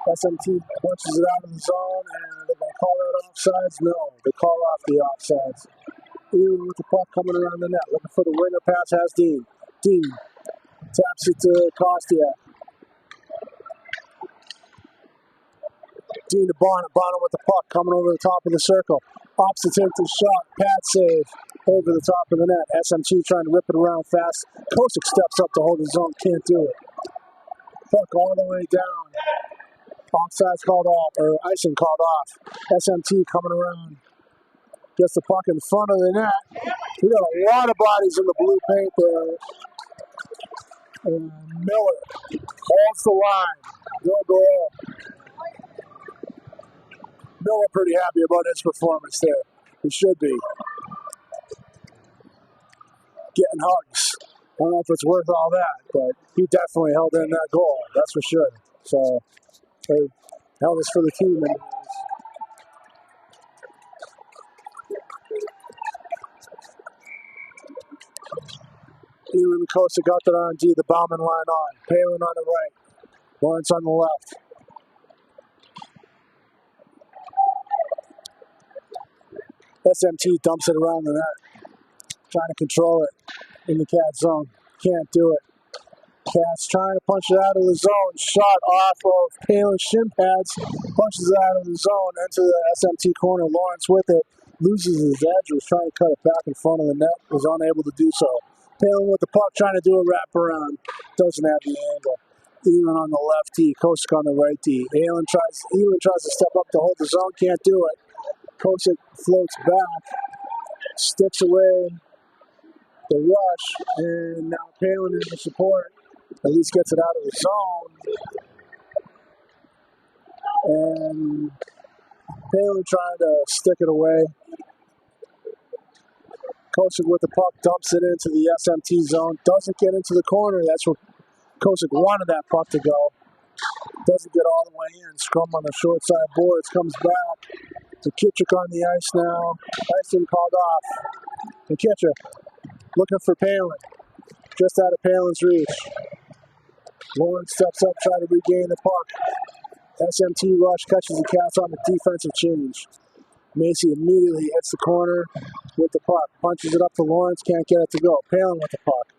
SMT punches it out of the zone, and did they call that offsides? No, they call off the offsides. Elin with the puck coming around the net, looking for the winger pass, has Dean. Dean taps it to Kostiak. Dean to Bonnet. Bonnet with the puck coming over the top of the circle. Opposite attempted shot. Pad save over the top of the net. SMT trying to rip it around fast. Kosick steps up to hold his own. Can't do it. Puck all the way down. Offside's called off, or icing called off. SMT coming around. Gets the puck in front of the net. We got a lot of bodies in the blue paint there. And Miller holds the line. No goal. Miller pretty happy about his performance there. He should be. Getting hugs. I don't know if it's worth all that, but he definitely held in that goal. That's for sure. So, they held this for the team. And Elin and Kosick got that on D. The Bauman line on. Palin on the right. Lawrence on the left. SMT dumps it around the net. Trying to control it in the Cat zone. Can't do it. Cat's trying to punch it out of the zone. Shot off of Palin's shin pads. Punches it out of the zone into the SMT corner. Lawrence with it. Loses his edge. Was trying to cut it back in front of the net. Was unable to do so. Palin with the puck. Trying to do a wraparound. Doesn't have the angle. Elin on the left D. Kosick on the right D. Elin tries to step up to hold the zone. Can't do it. Kosick floats back. Sticks away the rush. And now Palin in the support. At least gets it out of the zone. And Palin trying to stick it away. Kosick with the puck, dumps it into the SMT zone. Doesn't get into the corner. That's where Kosick wanted that puck to go. Doesn't get all the way in. Scrum on the short side boards. Comes back. McKittrick on the ice now. Icing called off. McKittrick looking for Palin. Just out of Palin's reach. Lawrence steps up, trying to regain the puck. SMT rush catches the Cats on the defensive change. Macy immediately hits the corner with the puck. Punches it up to Lawrence, can't get it to go. Palin with the puck.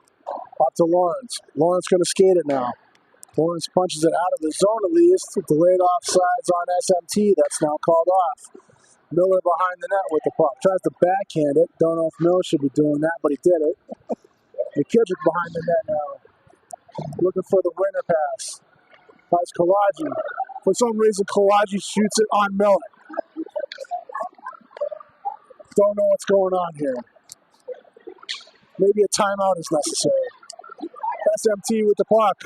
Up to Lawrence. Lawrence going to skate it now. Lawrence punches it out of the zone at least. Delayed offsides on SMT. That's now called off. Miller behind the net with the puck. Tries to backhand it. Don't know if Miller should be doing that, but he did it. McKittrick behind the net now. Looking for the winner pass. Finds Kalaji. For some reason, Kalaji shoots it on Miller. Don't know what's going on here. Maybe a timeout is necessary. SMT with the puck.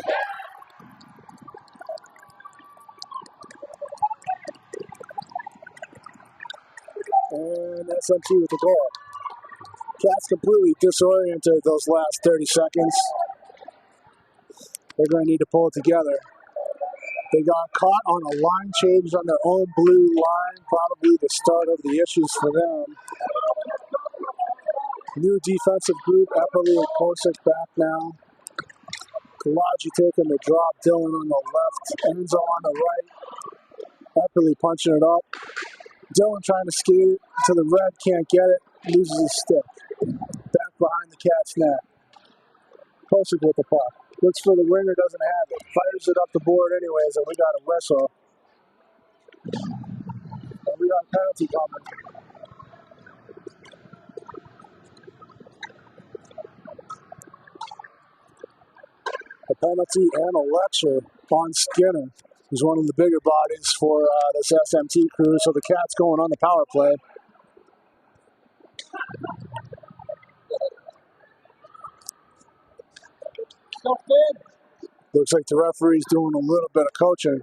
And SMT with the goal. Cats completely disoriented those last 30 seconds. They're going to need to pull it together. They got caught on a line change on their own blue line, probably the start of the issues for them. New defensive group, Epperly and Kosick back now. Kalaji taking the drop, Dylan on the left, Enzo on the right. Epperly punching it up. Dylan trying to skate it to the red, can't get it, loses his stick. Back behind the Cats net. Kosick with the puck. Looks for the winger, doesn't have it. Fires it up the board anyways, and we got a whistle. And we got a penalty coming. A penalty and a lecture on Skinner, who's one of the bigger bodies for this SMT crew. So the Cats going on the power play. Looks like the referee's doing a little bit of coaching.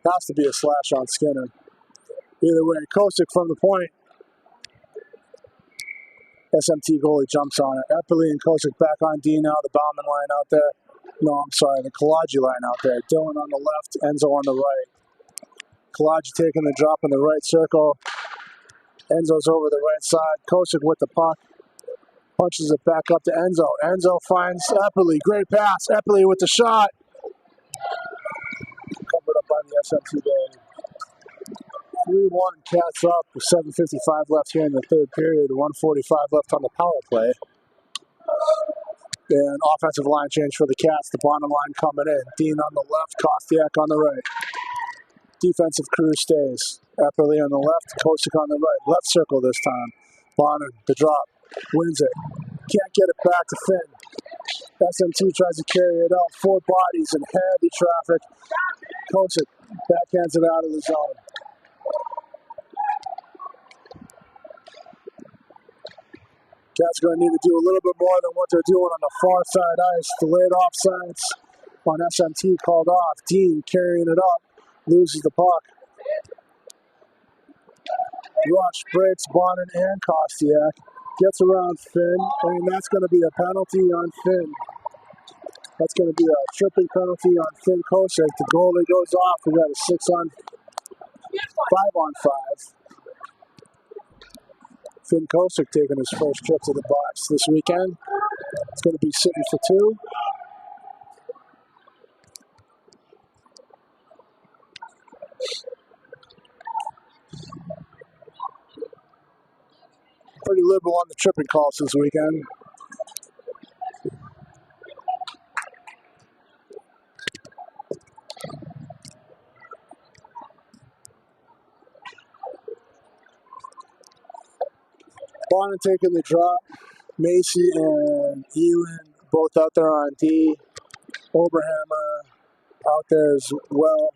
Has to be a slash on Skinner. Either way, Kosick from the point. SMT goalie jumps on it. Epperly and Kosick back on D now. The Bauman line out there. No, I'm sorry, the Kalaji line out there. Dylan on the left, Enzo on the right. Kalaji taking the drop in the right circle. Enzo's over the right side. Kosick with the puck. Punches it back up to Enzo. Enzo finds Epperly. Great pass. Epperly with the shot. Covered up by the SMT goalie. 3-1, Cats up with 7:55 left here in the third period. 1:45 left on the power play. And offensive line change for the Cats. The bottom line coming in. Dean on the left, Kostiak on the right. Defensive crew stays. Epperly on the left, Kosick on the right. Left circle this time. Bonner, the drop. Wins it. Can't get it back to Finn. SMT tries to carry it out. 4 bodies in heavy traffic. Kosick backhands it out of the zone. Cats going to need to do a little bit more than what they're doing on the far side ice. Delayed offsides on SMT called off. Dean carrying it up. Loses the puck. Rush breaks Bonner and Kostiak. Gets around Finn, and that's going to be a penalty on Finn. That's going to be a tripping penalty on Finn Kosick. The goalie goes off. We got a 5-on-5. Finn Kosick taking his first trip to the box this weekend. It's going to be sitting for 2. Pretty liberal on the tripping calls this weekend. Bonner taking the drop. Macy and Elin both out there on D. Oberhammer out there as well.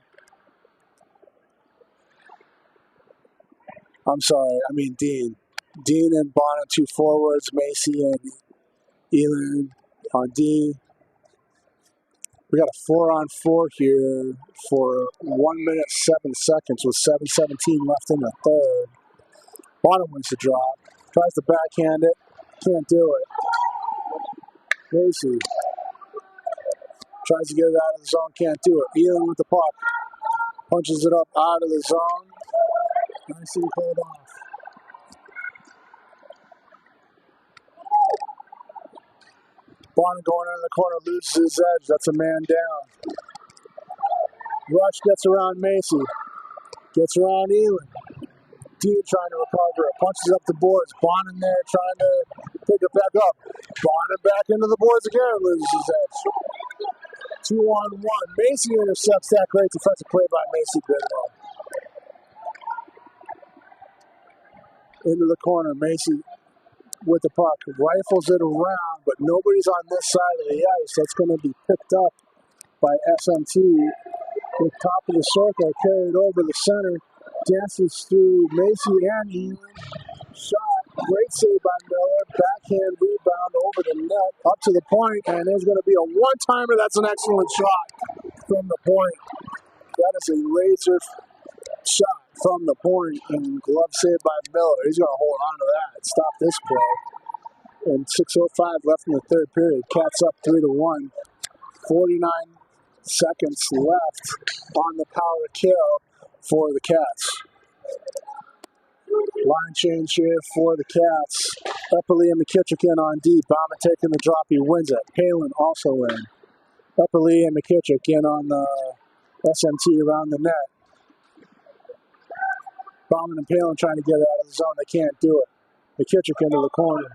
I'm sorry, I mean Dean. Dean and Bonner 2 forwards. Macy and Elin on D. We got a 4-on-4 here for 1 minute 7 seconds with 7:17 left in the third. Bonner wins the drop. Tries to backhand it. Can't do it. Macy tries to get it out of the zone. Can't do it. Elin with the puck. Punches it up out of the zone. Nicely pulled off. Bonner going into the corner, loses his edge. That's a man down. Rush gets around Macy. Gets around Elin. Dean trying to recover it. Punches up the boards. Bonner there trying to pick it back up. Bonner back into the boards again. Loses his edge. 2-on-1. Macy intercepts that. Great defensive play by Macy Bidwell. Into the corner. Macy with the puck. Rifles it around, but nobody's on this side of the ice. That's going to be picked up by SMT. The top of the circle, carried over the center. Dances through Macy and Elin. Shot. Great save by Miller. Backhand rebound over the net, up to the point, and there's going to be a one-timer. That's an excellent shot from the point. That is a laser shot from the point, and glove save by Miller. He's going to hold on to that and stop this play. And 6:05 left in the third period. Cats up 3-1. 49 seconds left on the power kill for the Cats. Line change here for the Cats. Epperly and McKittrick in on D. Bauman taking the drop. He wins it. Palin also in. Epperly and McKittrick in on the SMT around the net. Bauman and Palin trying to get it out of the zone. They can't do it. McKittrick into the corner.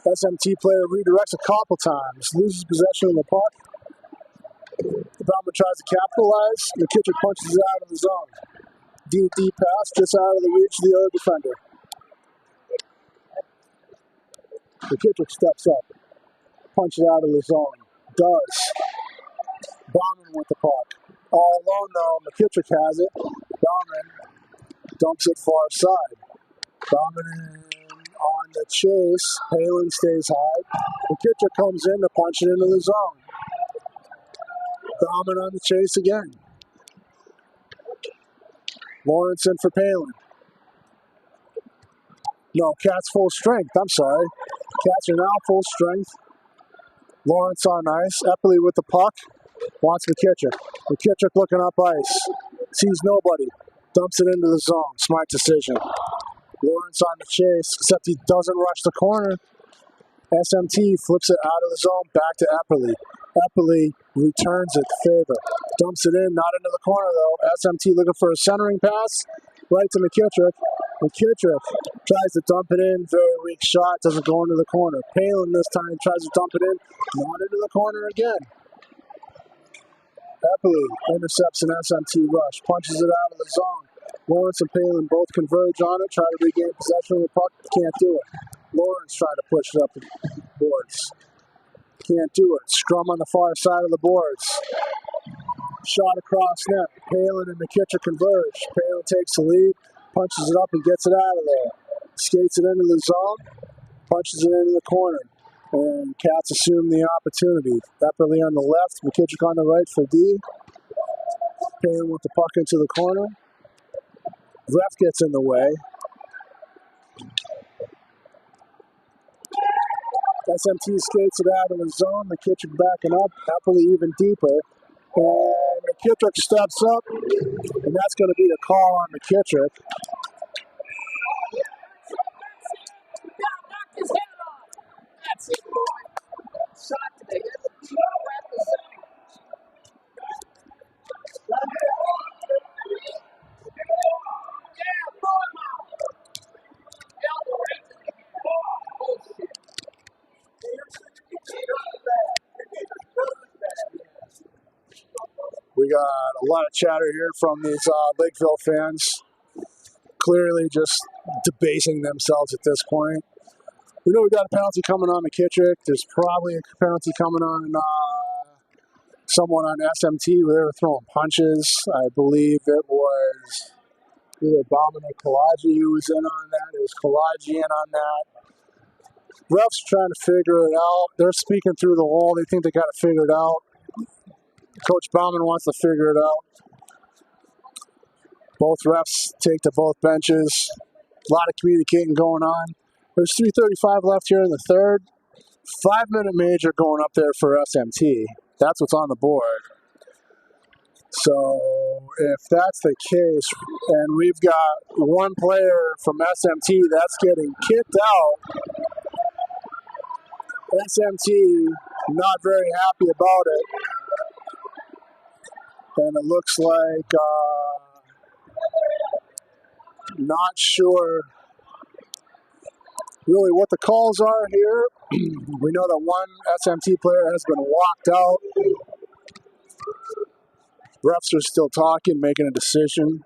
SMT player redirects a couple times. Loses possession of the puck. Bauman tries to capitalize. McKittrick punches it out of the zone. Deep pass just out of the reach of the other defender. McKittrick steps up. Punches out of the zone. Does. Bauman with the puck. All alone though. McKittrick has it. Bauman dumps it far side. Bauman on the chase. Palin stays high. McKittrick comes in to punch it into the zone. Bauman on the chase again. Lawrence in for Palin. No, Cats full strength. I'm sorry. Cats are now full strength. Lawrence on ice. Epperly with the puck. Wants McKittrick. McKittrick looking up ice. Sees nobody. Dumps it into the zone. Smart decision. Lawrence on the chase, except he doesn't rush the corner. SMT flips it out of the zone back to Epperly. Epperly returns it favor. Dumps it in, not into the corner though. SMT looking for a centering pass. Right to McKittrick. McKittrick tries to dump it in. Very weak shot. Doesn't go into the corner. Palin this time tries to dump it in. Not into the corner again. Epperly intercepts an SMT rush. Punches it out of the zone. Lawrence and Palin both converge on it. Try to regain possession of the puck. Can't do it. Lawrence trying to push it up the boards. Can't do it. Scrum on the far side of the boards. Shot across net. Palin and McKittrick converge. Palin takes the lead. Punches it up and gets it out of there. Skates it into the zone. Punches it into the corner. And Cats assume the opportunity. Epperly on the left. McKittrick on the right for D. Palin with the puck into the corner. Ref gets in the way. SMT skates it out of the zone. McKittrick backing up. Epperly even deeper. And McKittrick steps up. And that's going to be a call on McKittrick. His head on. That's it, boy. Shot to the head. We got a lot of chatter here from these Lakeville fans. Clearly just debasing themselves at this point. We know we got a penalty coming on McKittrick. There's probably a penalty coming on someone on SMT where they were throwing punches. I believe it was either Bauman or Kalaji who was in on that. It was Kalaji in on that. Refs trying to figure it out. They're speaking through the wall. They think they got it figured out. Coach Bauman wants to figure it out. Both refs take to both benches. A lot of communicating going on. There's 3:35 left here in the third. 5-minute major going up there for SMT. That's what's on the board. So if that's the case, and we've got one player from SMT that's getting kicked out, SMT not very happy about it. And it looks like not sure really what the calls are here. We know that one SMT player has been walked out. Refs are still talking, making a decision.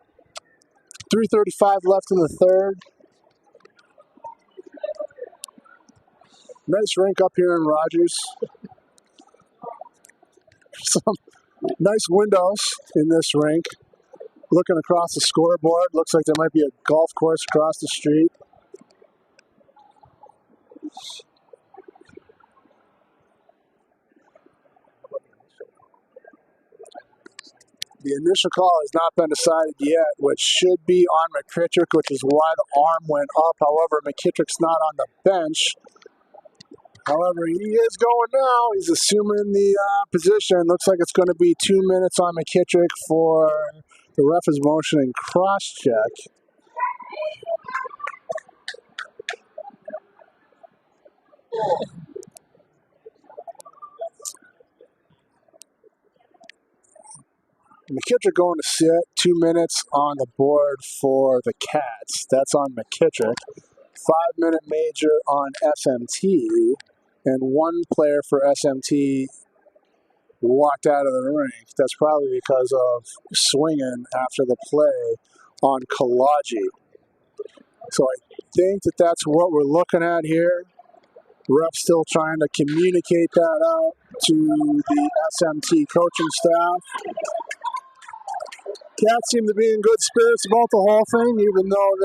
3:35 left in the third. Nice rink up here in Rogers. Some nice windows in this rink. Looking across the scoreboard, looks like there might be a golf course across the street. The initial call has not been decided yet, which should be on McKittrick, which is why the arm went up. However, McKittrick's not on the bench. However, he is going now. He's assuming the position. Looks like it's going to be 2 minutes on McKittrick for the ref is motioning cross-check. McKittrick going to sit. 2 minutes on the board for the Cats. That's on McKittrick. 5-minute major on SMT. And one player for SMT walked out of the rink. That's probably because of swinging after the play on Kalaji. So I think that's what we're looking at here. Ref still trying to communicate that out to the SMT coaching staff. Cats seem to be in good spirits about the whole thing, even though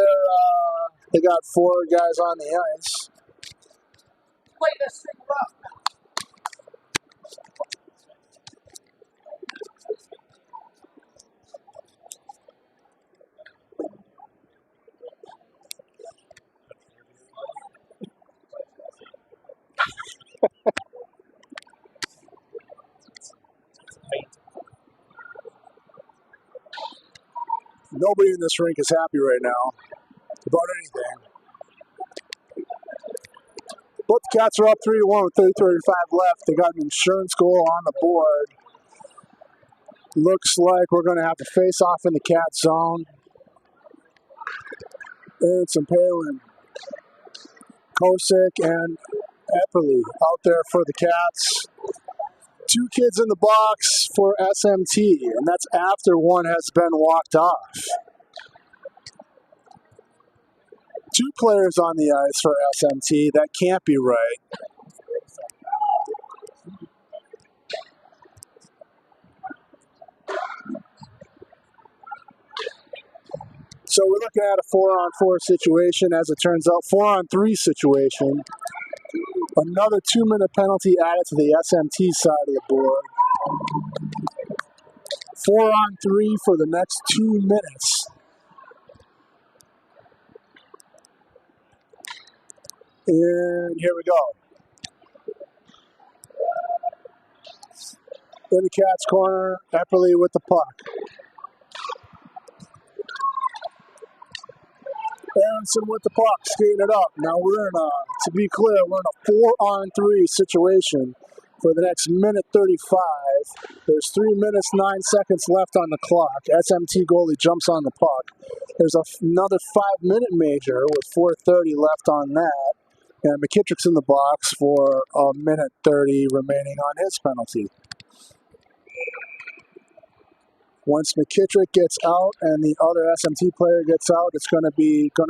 they got 4 guys on the ice. Play this thing rough. Nobody in this rink is happy right now about anything. But the Cats are up 3-1 with 3:35 left. They got an insurance goal on the board. Looks like we're going to have to face off in the Cat zone. It's Palin, Kosick, and Epperly out there for the Cats. 2 kids in the box for SMT, and that's after one has been walked off. 2 players on the ice for SMT. That can't be right. So we're looking at a 4-on-4 situation, as it turns out, 4-on-3 situation. Another 2-minute penalty added to the SMT side of the board. 4-on-3 for the next 2 minutes. And here we go. In the Cats' corner, Epperly with the puck. Aronson with the puck, skating it up. Now to be clear, we're in a 4-on-3 situation for the next minute 35. There's 3 minutes, 9 seconds left on the clock. SMT goalie jumps on the puck. There's another 5-minute major with 4:30 left on that. And McKittrick's in the box for a minute 30 remaining on his penalty. Once McKittrick gets out and the other SMT player gets out, it's going to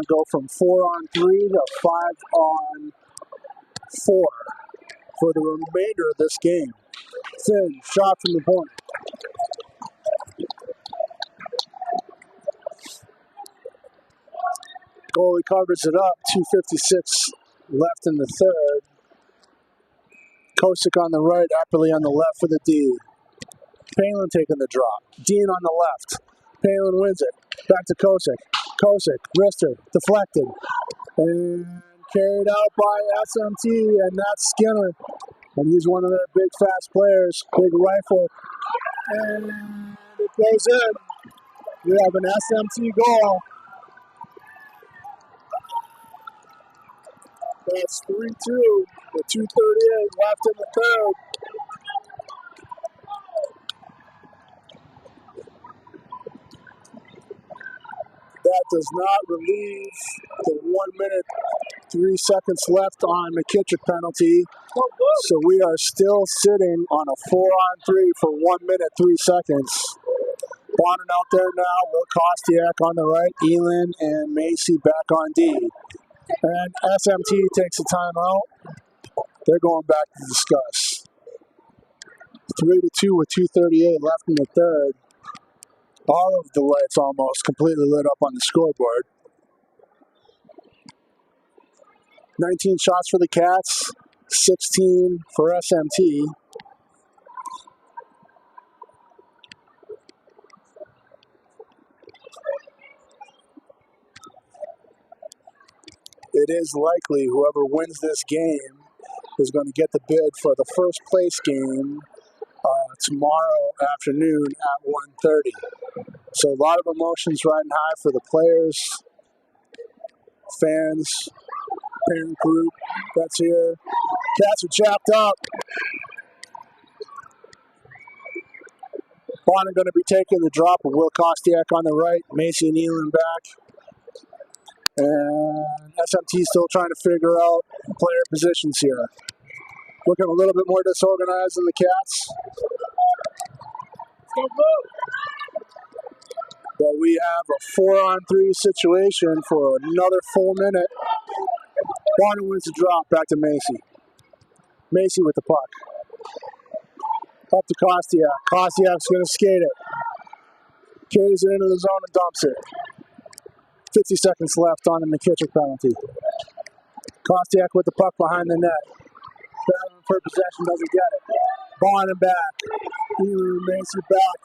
go from 4-on-3 to 5-on-4 for the remainder of this game. Thin shot from the point. Goalie covers it up. 2:56 left in the third. Kosick on the right, Epperly on the left for the D. Palin taking the drop. Dean on the left. Palin wins it. Back to Kosick. Kosick, wrister, deflected. And carried out by SMT, and that's Skinner. And he's one of their big, fast players. Big rifle. And it goes in. We have an SMT goal. That's 3-2 with 2:38 left in the third. That does not relieve the 1 minute, 3 seconds left on McKittrick penalty. So we are still sitting on a 4-on-3 for 1 minute, 3 seconds. Bonner out there now, Will Kostiak on the right, Elin and Macy back on D. And SMT takes a timeout. They're going back to discuss. 3-2 with 2:38 left in the third. All of the lights almost completely lit up on the scoreboard. 19 shots for the Cats, 16 for SMT. It is likely whoever wins this game is going to get the bid for the first place game tomorrow afternoon at 1:30. So a lot of emotions riding high for the players, fans, parent group that's here. Cats are jacked up. Bonner going to be taking the drop with Will Kostiak on the right, Macy and Elin back. And SMT still trying to figure out player positions here. Looking a little bit more disorganized than the Cats. But we have a 4-on-3 situation for another full minute. Bonner wins the drop, back to Macy. Macy with the puck. Up to Kostiak. Kostiak's going to skate it. Carries it into the zone and dumps it. 50 seconds left on the McKittrick penalty. Kostiak with the puck behind the net. Battling for possession, doesn't get it. Bonner back. Macy back.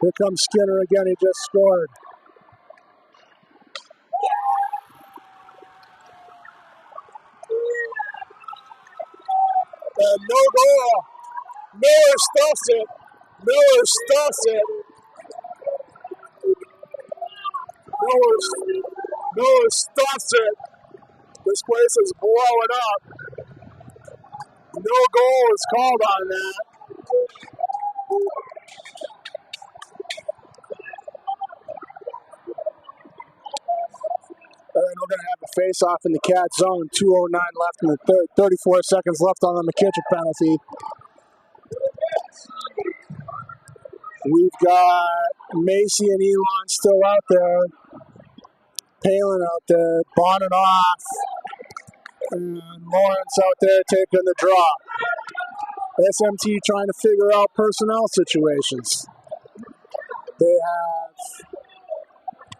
Here comes Skinner again, he just scored. And no goal. Miller stuffs it. Miller stuffs it. Miller stuffs it. This place is blowing up. No goal is called on that. And then we're going to have a face-off in the Cat zone. 2:09 left in the third. 34 seconds left on the McKittrick penalty. We've got Macy and Elon still out there. Palin out there. Bonnet off. And Lawrence out there taking the drop. SMT trying to figure out personnel situations. They have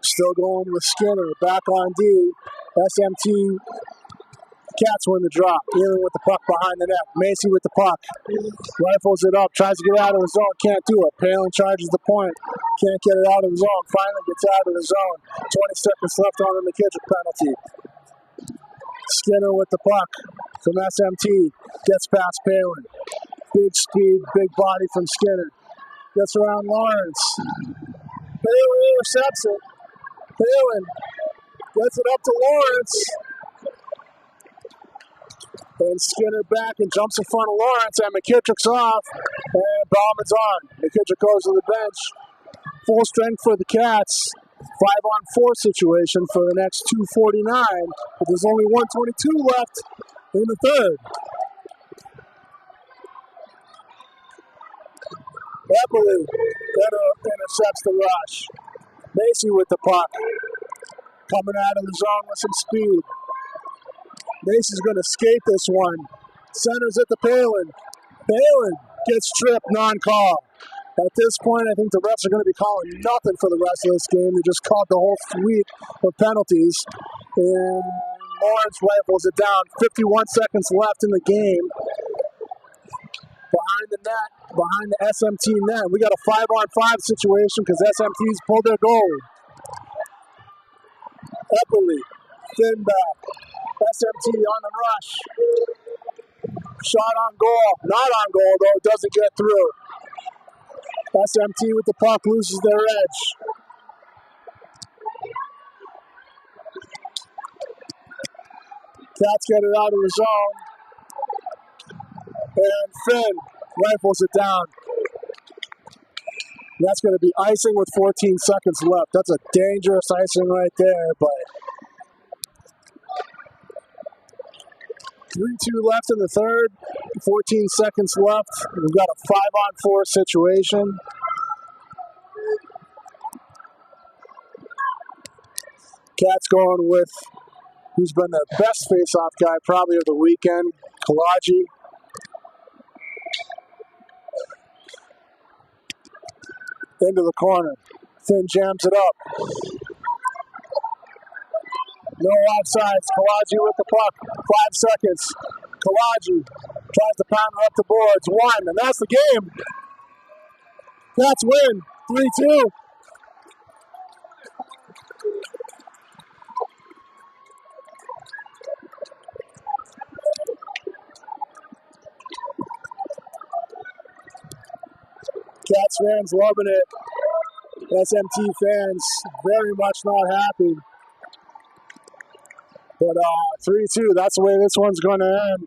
still going with Skinner. Back on D. SMT Cats win the drop. Elin with the puck behind the net. Macy with the puck. Rifles it up. Tries to get out of the zone. Can't do it. Palin charges the point. Can't get it out of the zone. Finally gets out of the zone. 20 seconds left on the McKittrick penalty. Skinner with the puck from SMT. Gets past Palin. Big speed, big body from Skinner. Gets around Lawrence. Palin intercepts it. Palin gets it up to Lawrence. And Skinner back and jumps in front of Lawrence, and McKittrick's off. And Bauman's on. McKittrick goes to the bench. Full strength for the Cats. 5-on-4 situation for the next 2:49. But there's only 1:22 left in the third. Eppley intercepts the rush. Macy with the puck. Coming out of the zone with some speed. Macy's going to skate this one. Centers at the Palin. Palin gets tripped, non-call. At this point, I think the refs are going to be calling nothing for the rest of this game. They just called the whole suite of penalties. And Lawrence rifles it down. 51 seconds left in the game. Behind the net, behind the SMT net. We got a 5-on-5 situation because SMT's pulled their goal. Eppley, thin back. SMT on the rush. Shot on goal. Not on goal, though. It doesn't get through. SMT with the puck loses their edge. Cats get it out of the zone. And Finn rifles it down. That's going to be icing with 14 seconds left. That's a dangerous icing right there, but 3-2 left in the third. 14 seconds left. We've got a 5-on-4 situation. Cats going with who's been their best face-off guy probably of the weekend, Kalaji. Into the corner. Finn jams it up. No offsides. Kawaji with the puck. 5 seconds. Kawaji tries to pound it up the boards. 1, and that's the game. Cats win. 3-2. Cats fans loving it. SMT fans very much not happy. But 3-2, that's the way this one's going to end.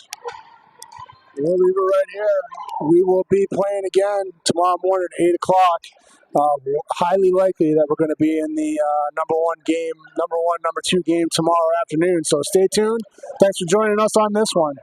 We'll leave it right here. We will be playing again tomorrow morning at 8 o'clock. Highly likely that we're going to be in the number 2 game tomorrow afternoon. So stay tuned. Thanks for joining us on this one.